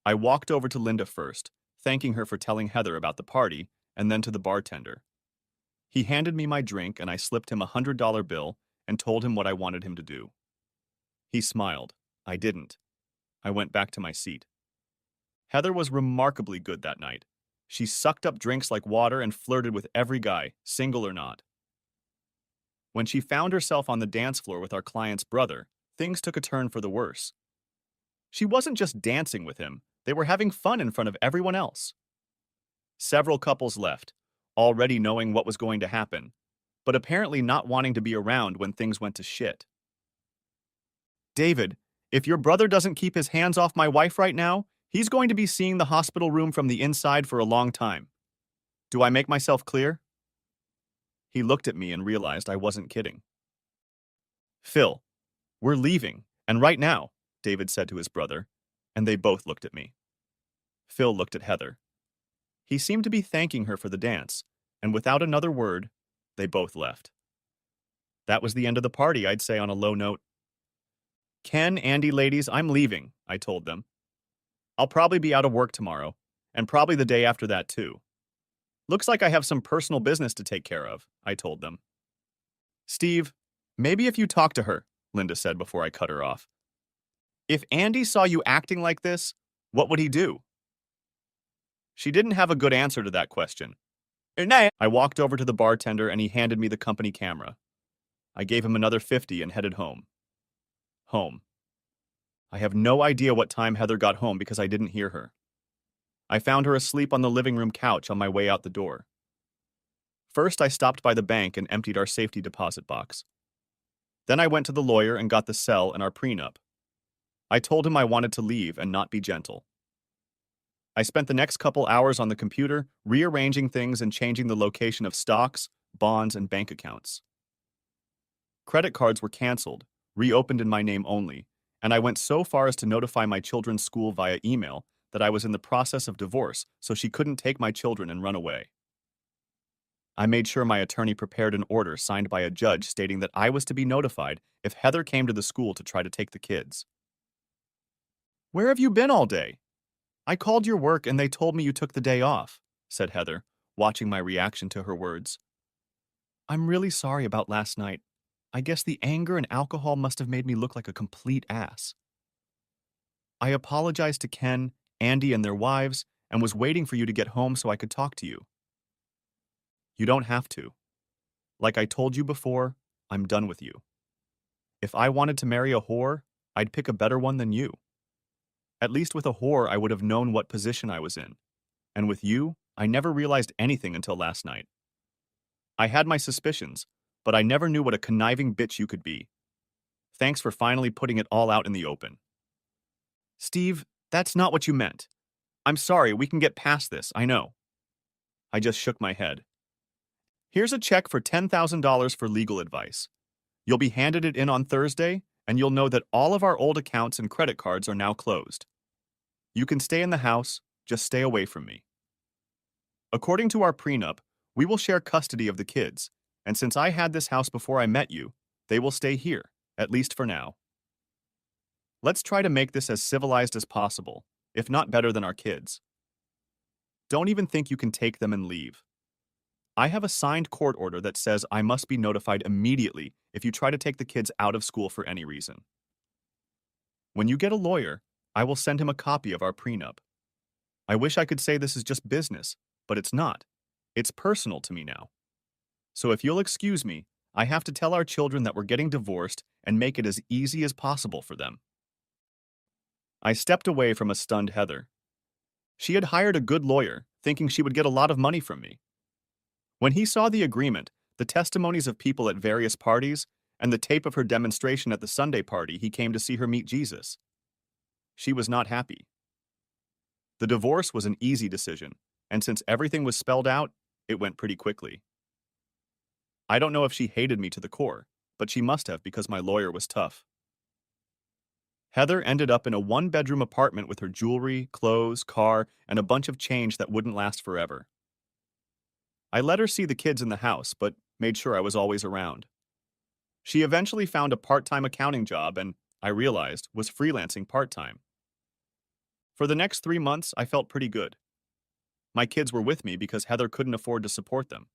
I walked over to Linda first, thanking her for telling Heather about the party, and then to the bartender. He handed me my drink and I slipped him $100 bill and told him what I wanted him to do. He smiled. I didn't. I went back to my seat. Heather was remarkably good that night. She sucked up drinks like water and flirted with every guy, single or not. When she found herself on the dance floor with our client's brother, things took a turn for the worse. She wasn't just dancing with him, They were having fun in front of everyone else. Several couples left, already knowing what was going to happen, but apparently not wanting to be around when things went to shit. David, if your brother doesn't keep his hands off my wife right now, he's going to be seeing the hospital room from the inside for a long time. Do I make myself clear? He looked at me and realized I wasn't kidding. Phil, we're leaving, and right now, David said to his brother, and they both looked at me. Phil looked at Heather. He seemed to be thanking her for the dance, and without another word, they both left. That was the end of the party, I'd say on a low note. Ken, Andy, ladies, I'm leaving, I told them. I'll probably be out of work tomorrow, and probably the day after that too. Looks like I have some personal business to take care of, I told them. Steve, maybe if you talk to her, Linda said before I cut her off. If Andy saw you acting like this, what would he do? She didn't have a good answer to that question. I walked over to the bartender and he handed me the company camera. I gave him another 50 and headed home. Home. I have no idea what time Heather got home because I didn't hear her. I found her asleep on the living room couch on my way out the door. First, I stopped by the bank and emptied our safety deposit box. Then I went to the lawyer and got the cell and our prenup. I told him I wanted to leave and not be gentle. I spent the next couple hours on the computer, rearranging things and changing the location of stocks, bonds, and bank accounts. Credit cards were canceled, reopened in my name only, and I went so far as to notify my children's school via email that I was in the process of divorce so she couldn't take my children and run away. I made sure my attorney prepared an order signed by a judge stating that I was to be notified if Heather came to the school to try to take the kids. Where have you been all day? I called your work and they told me you took the day off, said Heather, watching my reaction to her words. I'm really sorry about last night. I guess the anger and alcohol must have made me look like a complete ass. I apologized to Ken, Andy, and their wives and was waiting for you to get home so I could talk to you. You don't have to. Like I told you before, I'm done with you. If I wanted to marry a whore, I'd pick a better one than you. At least with a whore, I would have known what position I was in. And with you, I never realized anything until last night. I had my suspicions, but I never knew what a conniving bitch you could be. Thanks for finally putting it all out in the open. Steve, that's not what you meant. I'm sorry, we can get past this, I know. I just shook my head. Here's a check for $10,000 for legal advice. You'll be handed it in on Thursday, and you'll know that all of our old accounts and credit cards are now closed. You can stay in the house, just stay away from me. According to our prenup, we will share custody of the kids, and since I had this house before I met you, they will stay here, at least for now. Let's try to make this as civilized as possible, if not better than our kids. Don't even think you can take them and leave. I have a signed court order that says I must be notified immediately if you try to take the kids out of school for any reason. When you get a lawyer, I will send him a copy of our prenup. I wish I could say this is just business, but it's not. It's personal to me now. So if you'll excuse me, I have to tell our children that we're getting divorced and make it as easy as possible for them. I stepped away from a stunned Heather. She had hired a good lawyer, thinking she would get a lot of money from me. When he saw the agreement, the testimonies of people at various parties, and the tape of her demonstration at the Sunday party he came to see her meet Jesus, she was not happy. The divorce was an easy decision, and since everything was spelled out, it went pretty quickly. I don't know if she hated me to the core, but she must have because my lawyer was tough. Heather ended up in a one-bedroom apartment with her jewelry, clothes, car, and a bunch of change that wouldn't last forever. I let her see the kids in the house, but made sure I was always around. She eventually found a part-time accounting job and, I realized, was freelancing part-time. For the next 3 months, I felt pretty good. My kids were with me because Heather couldn't afford to support them.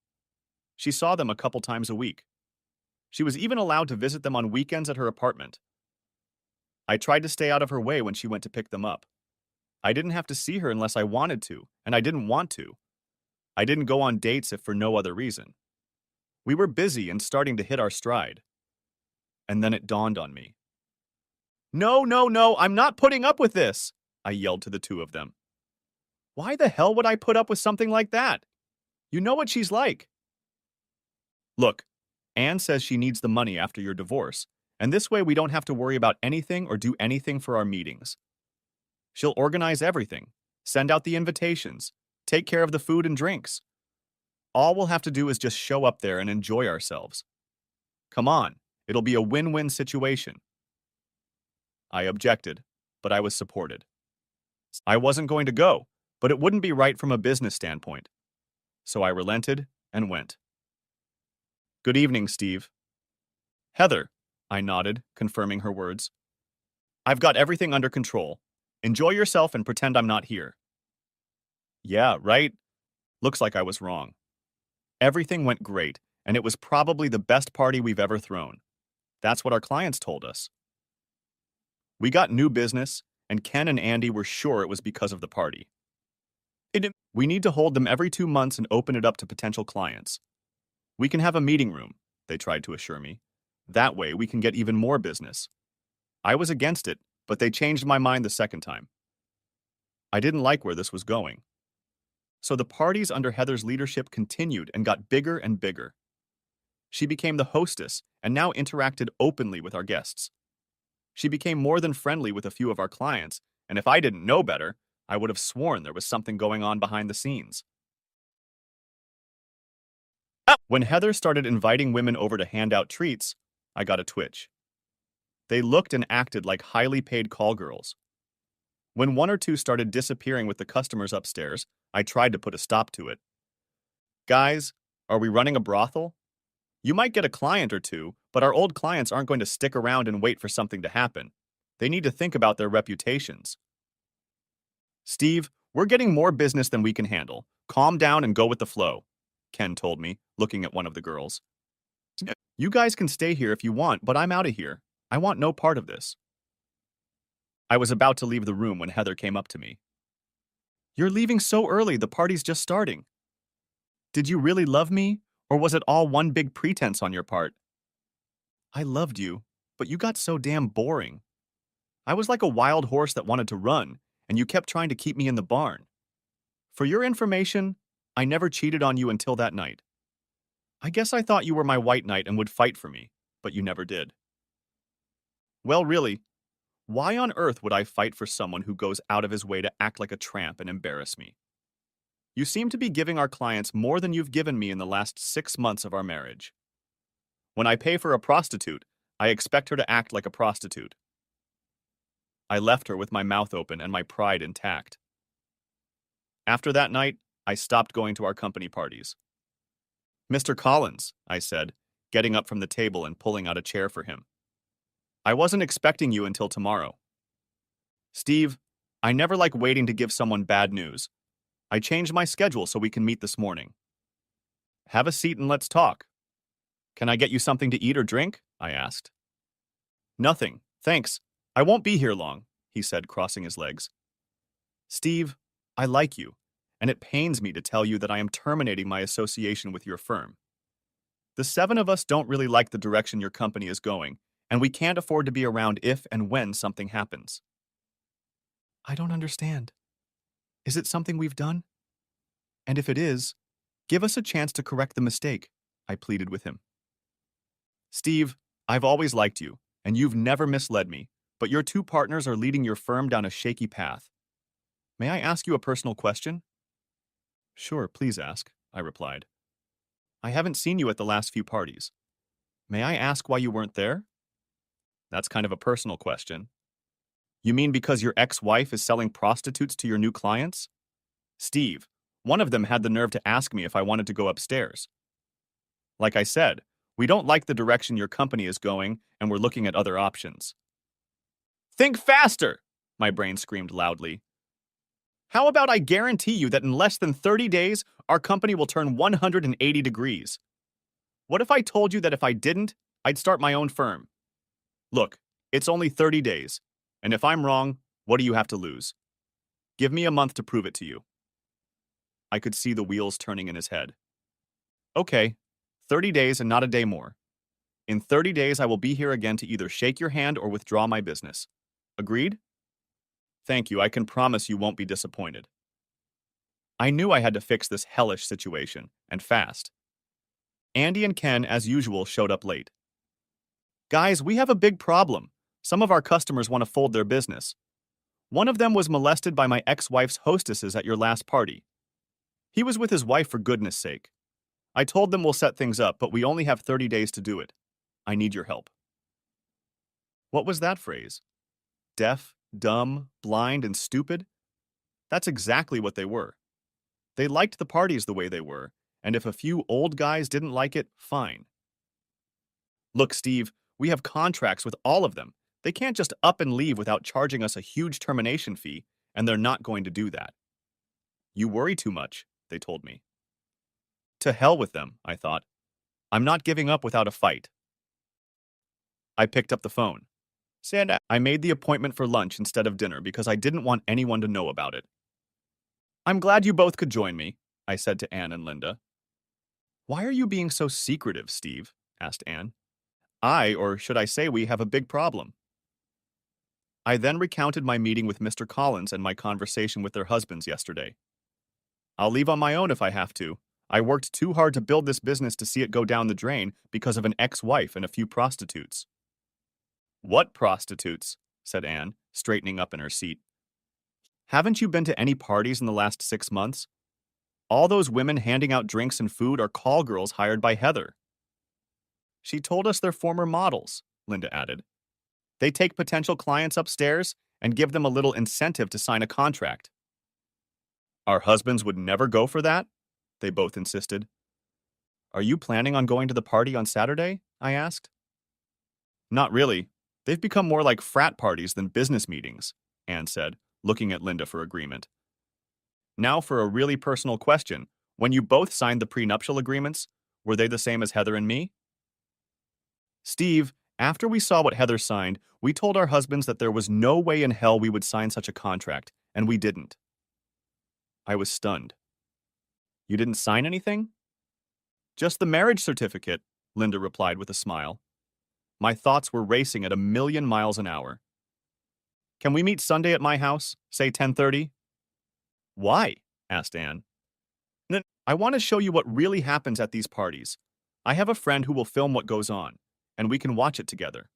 She saw them a couple times a week. She was even allowed to visit them on weekends at her apartment. I tried to stay out of her way when she went to pick them up. I didn't have to see her unless I wanted to, and I didn't want to. I didn't go on dates if for no other reason. We were busy and starting to hit our stride. And then it dawned on me. No, I'm not putting up with this, I yelled to the two of them. Why the hell would I put up with something like that? You know what she's like. Look, Anne says she needs the money after your divorce, and this way we don't have to worry about anything or do anything for our meetings. She'll organize everything, send out the invitations, take care of the food and drinks. All we'll have to do is just show up there and enjoy ourselves. Come on, it'll be a win-win situation. I objected, but I was supported. I wasn't going to go, but it wouldn't be right from a business standpoint. So I relented and went. Good evening, Steve. Heather, I nodded, confirming her words. I've got everything under control. Enjoy yourself and pretend I'm not here. Yeah, right? Looks like I was wrong. Everything went great, and it was probably the best party we've ever thrown. That's what our clients told us. We got new business, and Ken and Andy were sure it was because of the party. We need to hold them every 2 months and open it up to potential clients. We can have a meeting room, they tried to assure me. That way, we can get even more business. I was against it, but they changed my mind the second time. I didn't like where this was going. So the parties under Heather's leadership continued and got bigger and bigger. She became the hostess and now interacted openly with our guests. She became more than friendly with a few of our clients, and if I didn't know better, I would have sworn there was something going on behind the scenes. When Heather started inviting women over to hand out treats, I got a twitch. They looked and acted like highly paid call girls. When one or two started disappearing with the customers upstairs, I tried to put a stop to it. Guys, are we running a brothel? You might get a client or two, but our old clients aren't going to stick around and wait for something to happen. They need to think about their reputations. Steve, we're getting more business than we can handle. Calm down and go with the flow, Ken told me, looking at one of the girls. You guys can stay here if you want, but I'm out of here. I want no part of this. I was about to leave the room when Heather came up to me. You're leaving so early, the party's just starting. Did you really love me, or was it all one big pretense on your part? I loved you, but you got so damn boring. I was like a wild horse that wanted to run, and you kept trying to keep me in the barn. For your information, I never cheated on you until that night. I guess I thought you were my white knight and would fight for me, but you never did. Well, really, why on earth would I fight for someone who goes out of his way to act like a tramp and embarrass me? You seem to be giving our clients more than you've given me in the last 6 months of our marriage. When I pay for a prostitute, I expect her to act like a prostitute. I left her with my mouth open and my pride intact. After that night, I stopped going to our company parties. Mr. Collins, I said, getting up from the table and pulling out a chair for him. I wasn't expecting you until tomorrow. Steve, I never like waiting to give someone bad news. I changed my schedule so we can meet this morning. Have a seat and let's talk. Can I get you something to eat or drink? I asked. Nothing, thanks. I won't be here long, he said, crossing his legs. Steve, I like you, and it pains me to tell you that I am terminating my association with your firm. The 7 of us don't really like the direction your company is going, and we can't afford to be around if and when something happens. I don't understand. Is it something we've done? And if it is, give us a chance to correct the mistake, I pleaded with him. Steve, I've always liked you, and you've never misled me, but your 2 partners are leading your firm down a shaky path. May I ask you a personal question? Sure, please ask, I replied. I haven't seen you at the last few parties. May I ask why you weren't there? That's kind of a personal question. You mean because your ex-wife is selling prostitutes to your new clients? Steve, one of them had the nerve to ask me if I wanted to go upstairs. Like I said, we don't like the direction your company is going, and we're looking at other options. Think faster! My brain screamed loudly. How about I guarantee you that in less than 30 days, our company will turn 180 degrees? What if I told you that if I didn't, I'd start my own firm? Look, it's only 30 days, and if I'm wrong, what do you have to lose? Give me a month to prove it to you. I could see the wheels turning in his head. Okay, 30 days and not a day more. In 30 days, I will be here again to either shake your hand or withdraw my business. Agreed? Thank you, I can promise you won't be disappointed. I knew I had to fix this hellish situation, and fast. Andy and Ken, as usual, showed up late. Guys, we have a big problem. Some of our customers want to fold their business. One of them was molested by my ex-wife's hostesses at your last party. He was with his wife for goodness sake. I told them we'll set things up, but we only have 30 days to do it. I need your help. What was that phrase? Deaf, dumb, blind, and stupid? That's exactly what they were. They liked the parties the way they were, and if a few old guys didn't like it, fine. Look, Steve, we have contracts with all of them. They can't just up and leave without charging us a huge termination fee, and they're not going to do that. You worry too much, they told me. To hell with them, I thought. I'm not giving up without a fight. I picked up the phone. Sanda, I made the appointment for lunch instead of dinner because I didn't want anyone to know about it. I'm glad you both could join me, I said to Anne and Linda. Why are you being so secretive, Steve? Asked Anne. Or should I say we have a big problem. I then recounted my meeting with Mr. Collins and my conversation with their husbands yesterday. I'll leave on my own if I have to. I worked too hard to build this business to see it go down the drain because of an ex-wife and a few prostitutes. What prostitutes? Said Anne, straightening up in her seat. Haven't you been to any parties in the last 6 months? All those women handing out drinks and food are call girls hired by Heather. She told us they're former models, Linda added. They take potential clients upstairs and give them a little incentive to sign a contract. Our husbands would never go for that? They both insisted. Are you planning on going to the party on Saturday? I asked. Not really. They've become more like frat parties than business meetings, Anne said, looking at Linda for agreement. Now for a really personal question. When you both signed the prenuptial agreements, were they the same as Heather and me? Steve, after we saw what Heather signed, we told our husbands that there was no way in hell we would sign such a contract, and we didn't. I was stunned. You didn't sign anything? Just the marriage certificate, Linda replied with a smile. My thoughts were racing at 1,000,000 miles an hour. Can we meet Sunday at my house, say 10:30? Why? Asked Anne. I want to show you what really happens at these parties. I have a friend who will film what goes on, and we can watch it together.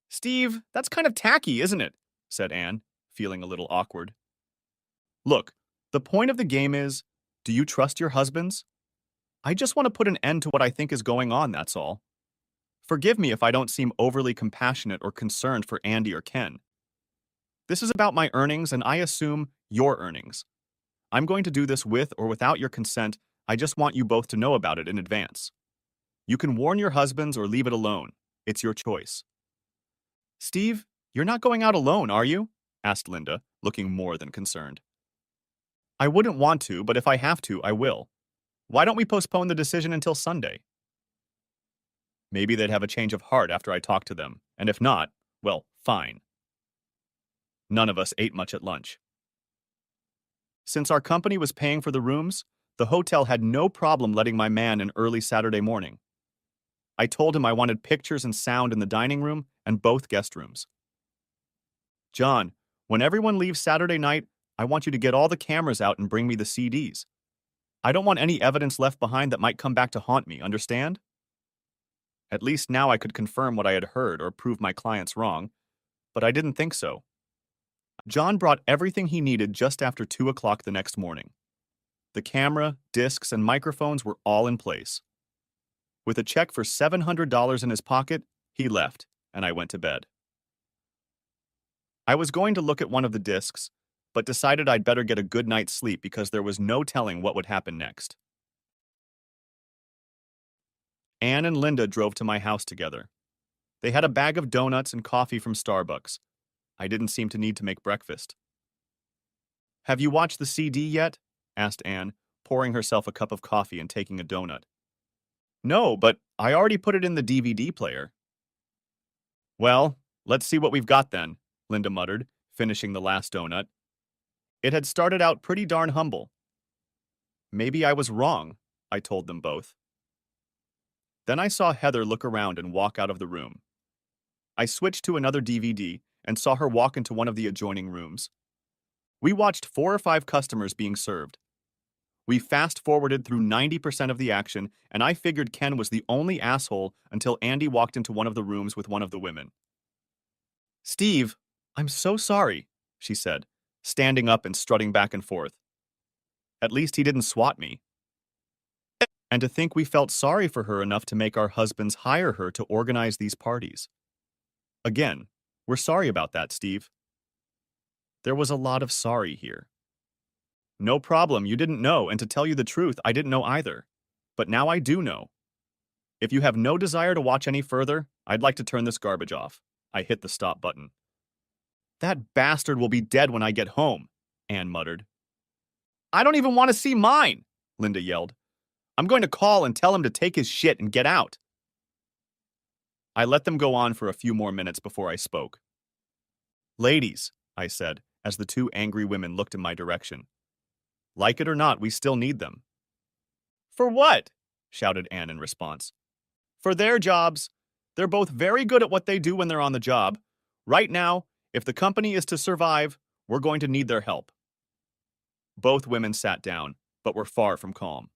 Steve, that's kind of tacky, isn't it? Said Anne, feeling a little awkward. Look, the point of the game is, do you trust your husbands? I just want to put an end to what I think is going on, that's all. Forgive me if I don't seem overly compassionate or concerned for Andy or Ken. This is about my earnings, and I assume your earnings. I'm going to do this with or without your consent. I just want you both to know about it in advance. You can warn your husbands or leave it alone. It's your choice. Steve, you're not going out alone, are you? Asked Linda, looking more than concerned. I wouldn't want to, but if I have to, I will. Why don't we postpone the decision until Sunday? Maybe they'd have a change of heart after I talk to them, and if not, well, fine. None of us ate much at lunch. Since our company was paying for the rooms, the hotel had no problem letting my man in early Saturday morning. I told him I wanted pictures and sound in the dining room and both guest rooms. John, when everyone leaves Saturday night, I want you to get all the cameras out and bring me the CDs. I don't want any evidence left behind that might come back to haunt me, understand? At least now I could confirm what I had heard or prove my clients wrong, but I didn't think so. John brought everything he needed just after 2 o'clock the next morning. The camera, discs, and microphones were all in place. With a check for $700 in his pocket, he left, and I went to bed. I was going to look at one of the discs, but decided I'd better get a good night's sleep because there was no telling what would happen next. Anne and Linda drove to my house together. They had a bag of donuts and coffee from Starbucks. I didn't seem to need to make breakfast. Have you watched the CD yet? Asked Anne, pouring herself a cup of coffee and taking a donut. No, but I already put it in the DVD player. Well, let's see what we've got then, Linda muttered, finishing the last donut. It had started out pretty darn humble. Maybe I was wrong, I told them both. Then I saw Heather look around and walk out of the room. I switched to another DVD and saw her walk into one of the adjoining rooms. We watched 4 or 5 customers being served. We fast-forwarded through 90% of the action, and I figured Ken was the only asshole until Andy walked into one of the rooms with one of the women. "Steve, I'm so sorry," she said, standing up and strutting back and forth. "At least he didn't swat me." And to think we felt sorry for her enough to make our husbands hire her to organize these parties. Again, we're sorry about that, Steve. There was a lot of sorry here. No problem, you didn't know, and to tell you the truth, I didn't know either. But now I do know. If you have no desire to watch any further, I'd like to turn this garbage off. I hit the stop button. "That bastard will be dead when I get home," Anne muttered. "I don't even want to see mine," Linda yelled. "I'm going to call and tell him to take his shit and get out." I let them go on for a few more minutes before I spoke. "Ladies," I said, as the 2 angry women looked in my direction. "Like it or not, we still need them." "For what?" shouted Anne in response. "For their jobs. They're both very good at what they do when they're on the job. Right now, if the company is to survive, we're going to need their help." Both women sat down, but were far from calm.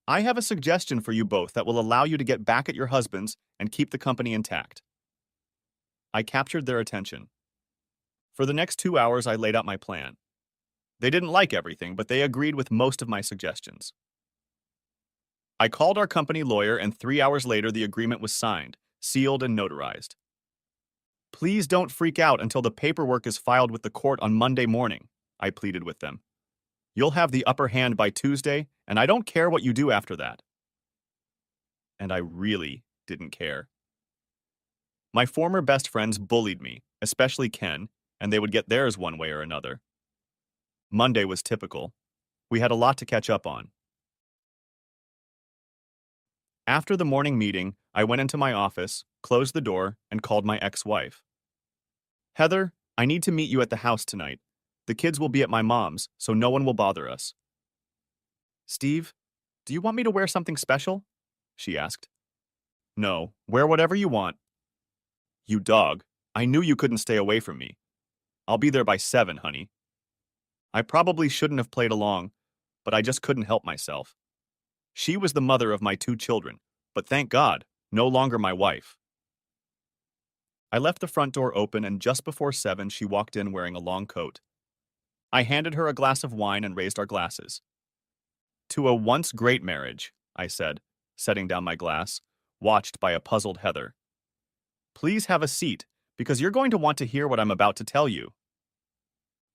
"I have a suggestion for you both that will allow you to get back at your husbands and keep the company intact." I captured their attention. For the next 2 hours, I laid out my plan. They didn't like everything, but they agreed with most of my suggestions. I called our company lawyer, and 3 hours later, the agreement was signed, sealed, and notarized. "Please don't freak out until the paperwork is filed with the court on Monday morning," I pleaded with them. "You'll have the upper hand by Tuesday, and I don't care what you do after that." And I really didn't care. My former best friends bullied me, especially Ken, and they would get theirs one way or another. Monday was typical. We had a lot to catch up on. After the morning meeting, I went into my office, closed the door, and called my ex-wife. "Heather, I need to meet you at the house tonight. The kids will be at my mom's, so no one will bother us." "Steve, do you want me to wear something special?" she asked. "No, wear whatever you want." "You dog. I knew you couldn't stay away from me. I'll be there by 7, honey." I probably shouldn't have played along, but I just couldn't help myself. She was the mother of my 2 children, but thank God, no longer my wife. I left the front door open, and just before 7, she walked in wearing a long coat. I handed her a glass of wine and raised our glasses. "To a once great marriage," I said, setting down my glass, watched by a puzzled Heather. "Please have a seat, because you're going to want to hear what I'm about to tell you."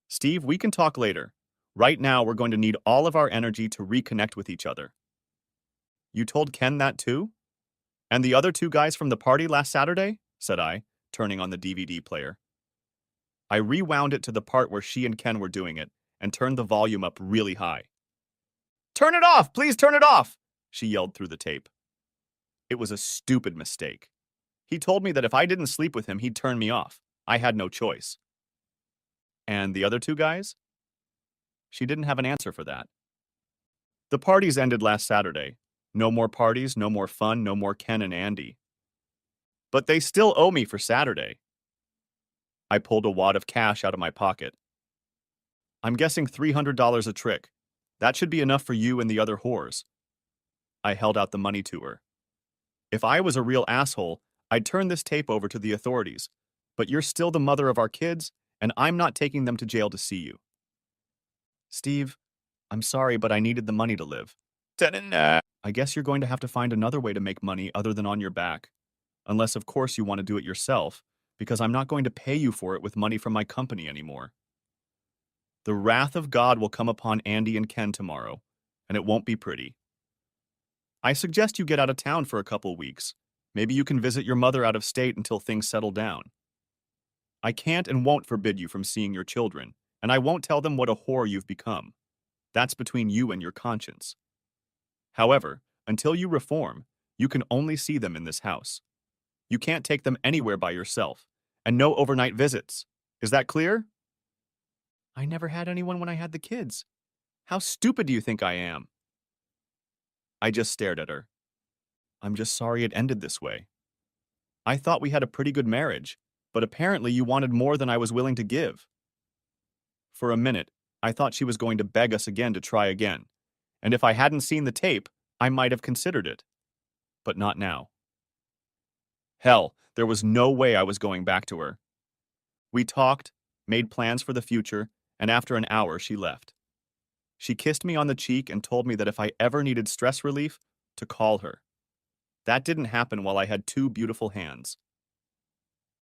"Steve, we can talk later. Right now, we're going to need all of our energy to reconnect with each other." "You told Ken that too? And the other 2 guys from the party last Saturday?" said I, turning on the DVD player. I rewound it to the part where she and Ken were doing it, and turned the volume up really high. "Turn it off! Please turn it off!" she yelled through the tape. It was a stupid mistake. He told me that if I didn't sleep with him, he'd turn me off. I had no choice. "And the other 2 guys?" She didn't have an answer for that. "The parties ended last Saturday. No more parties, no more fun, no more Ken and Andy." "But they still owe me for Saturday." I pulled a wad of cash out of my pocket. "I'm guessing $300 a trick. That should be enough for you and the other whores." I held out the money to her. "If I was a real asshole, I'd turn this tape over to the authorities. But you're still the mother of our kids, and I'm not taking them to jail to see you." "Steve, I'm sorry, but I needed the money to live." Ta-da-da. "I guess you're going to have to find another way to make money other than on your back. Unless, of course, you want to do it yourself, because I'm not going to pay you for it with money from my company anymore. The wrath of God will come upon Andy and Ken tomorrow, and it won't be pretty. I suggest you get out of town for a couple weeks. Maybe you can visit your mother out of state until things settle down. I can't and won't forbid you from seeing your children, and I won't tell them what a whore you've become. That's between you and your conscience. However, until you reform, you can only see them in this house. You can't take them anywhere by yourself, and no overnight visits. Is that clear?" "I never had anyone when I had the kids. How stupid do you think I am?" I just stared at her. "I'm just sorry it ended this way. I thought we had a pretty good marriage. But apparently you wanted more than I was willing to give. For a minute, I thought she was going to beg us again to try again, and if I hadn't seen the tape, I might have considered it. But not now. Hell, there was no way I was going back to her. We talked, made plans for the future, and after an hour she left. She kissed me on the cheek and told me that if I ever needed stress relief, to call her. That didn't happen while I had two beautiful hands.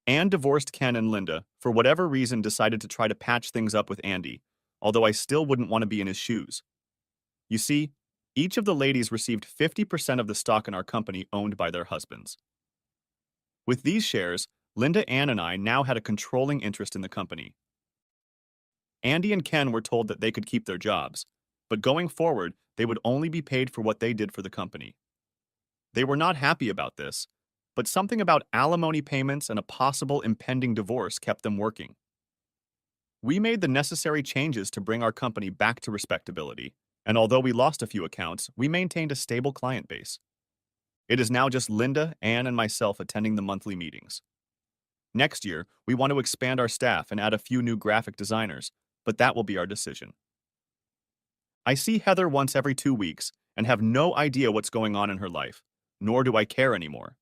Anne divorced Ken and Linda, for whatever reason decided to try to patch things up with Andy, although I still wouldn't want to be in his shoes. You see, each of the ladies received 50% of the stock in our company owned by their husbands. With these shares, Linda, Ann, and I now had a controlling interest in the company. Andy and Ken were told that they could keep their jobs, but going forward, they would only be paid for what they did for the company. They were not happy about this, but something about alimony payments and a possible impending divorce kept them working. We made the necessary changes to bring our company back to respectability, and although we lost a few accounts, we maintained a stable client base. It is now just Linda, Ann, and myself attending the monthly meetings. Next year, we want to expand our staff and add a few new graphic designers, but that will be our decision. I see Heather once every 2 weeks and have no idea what's going on in her life, nor do I care anymore.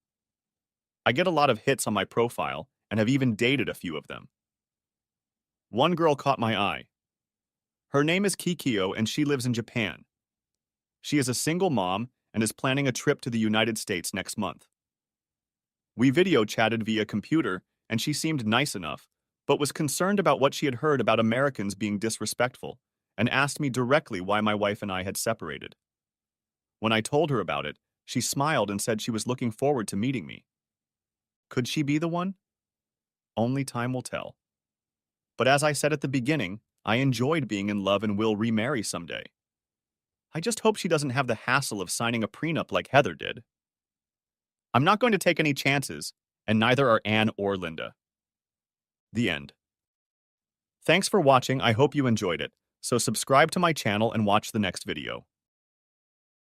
I get a lot of hits on my profile and have even dated a few of them. One girl caught my eye. Her name is Kikyo and she lives in Japan. She is a single mom and is planning a trip to the United States next month. We video chatted via computer and she seemed nice enough, but was concerned about what she had heard about Americans being disrespectful and asked me directly why my wife and I had separated. When I told her about it, she smiled and said she was looking forward to meeting me. Could she be the one? Only time will tell. But as I said at the beginning, I enjoyed being in love and will remarry someday. I just hope she doesn't have the hassle of signing a prenup like Heather did. I'm not going to take any chances, and neither are Anne or Linda. The end. Thanks for watching. I hope you enjoyed it. So subscribe to my channel and watch the next video.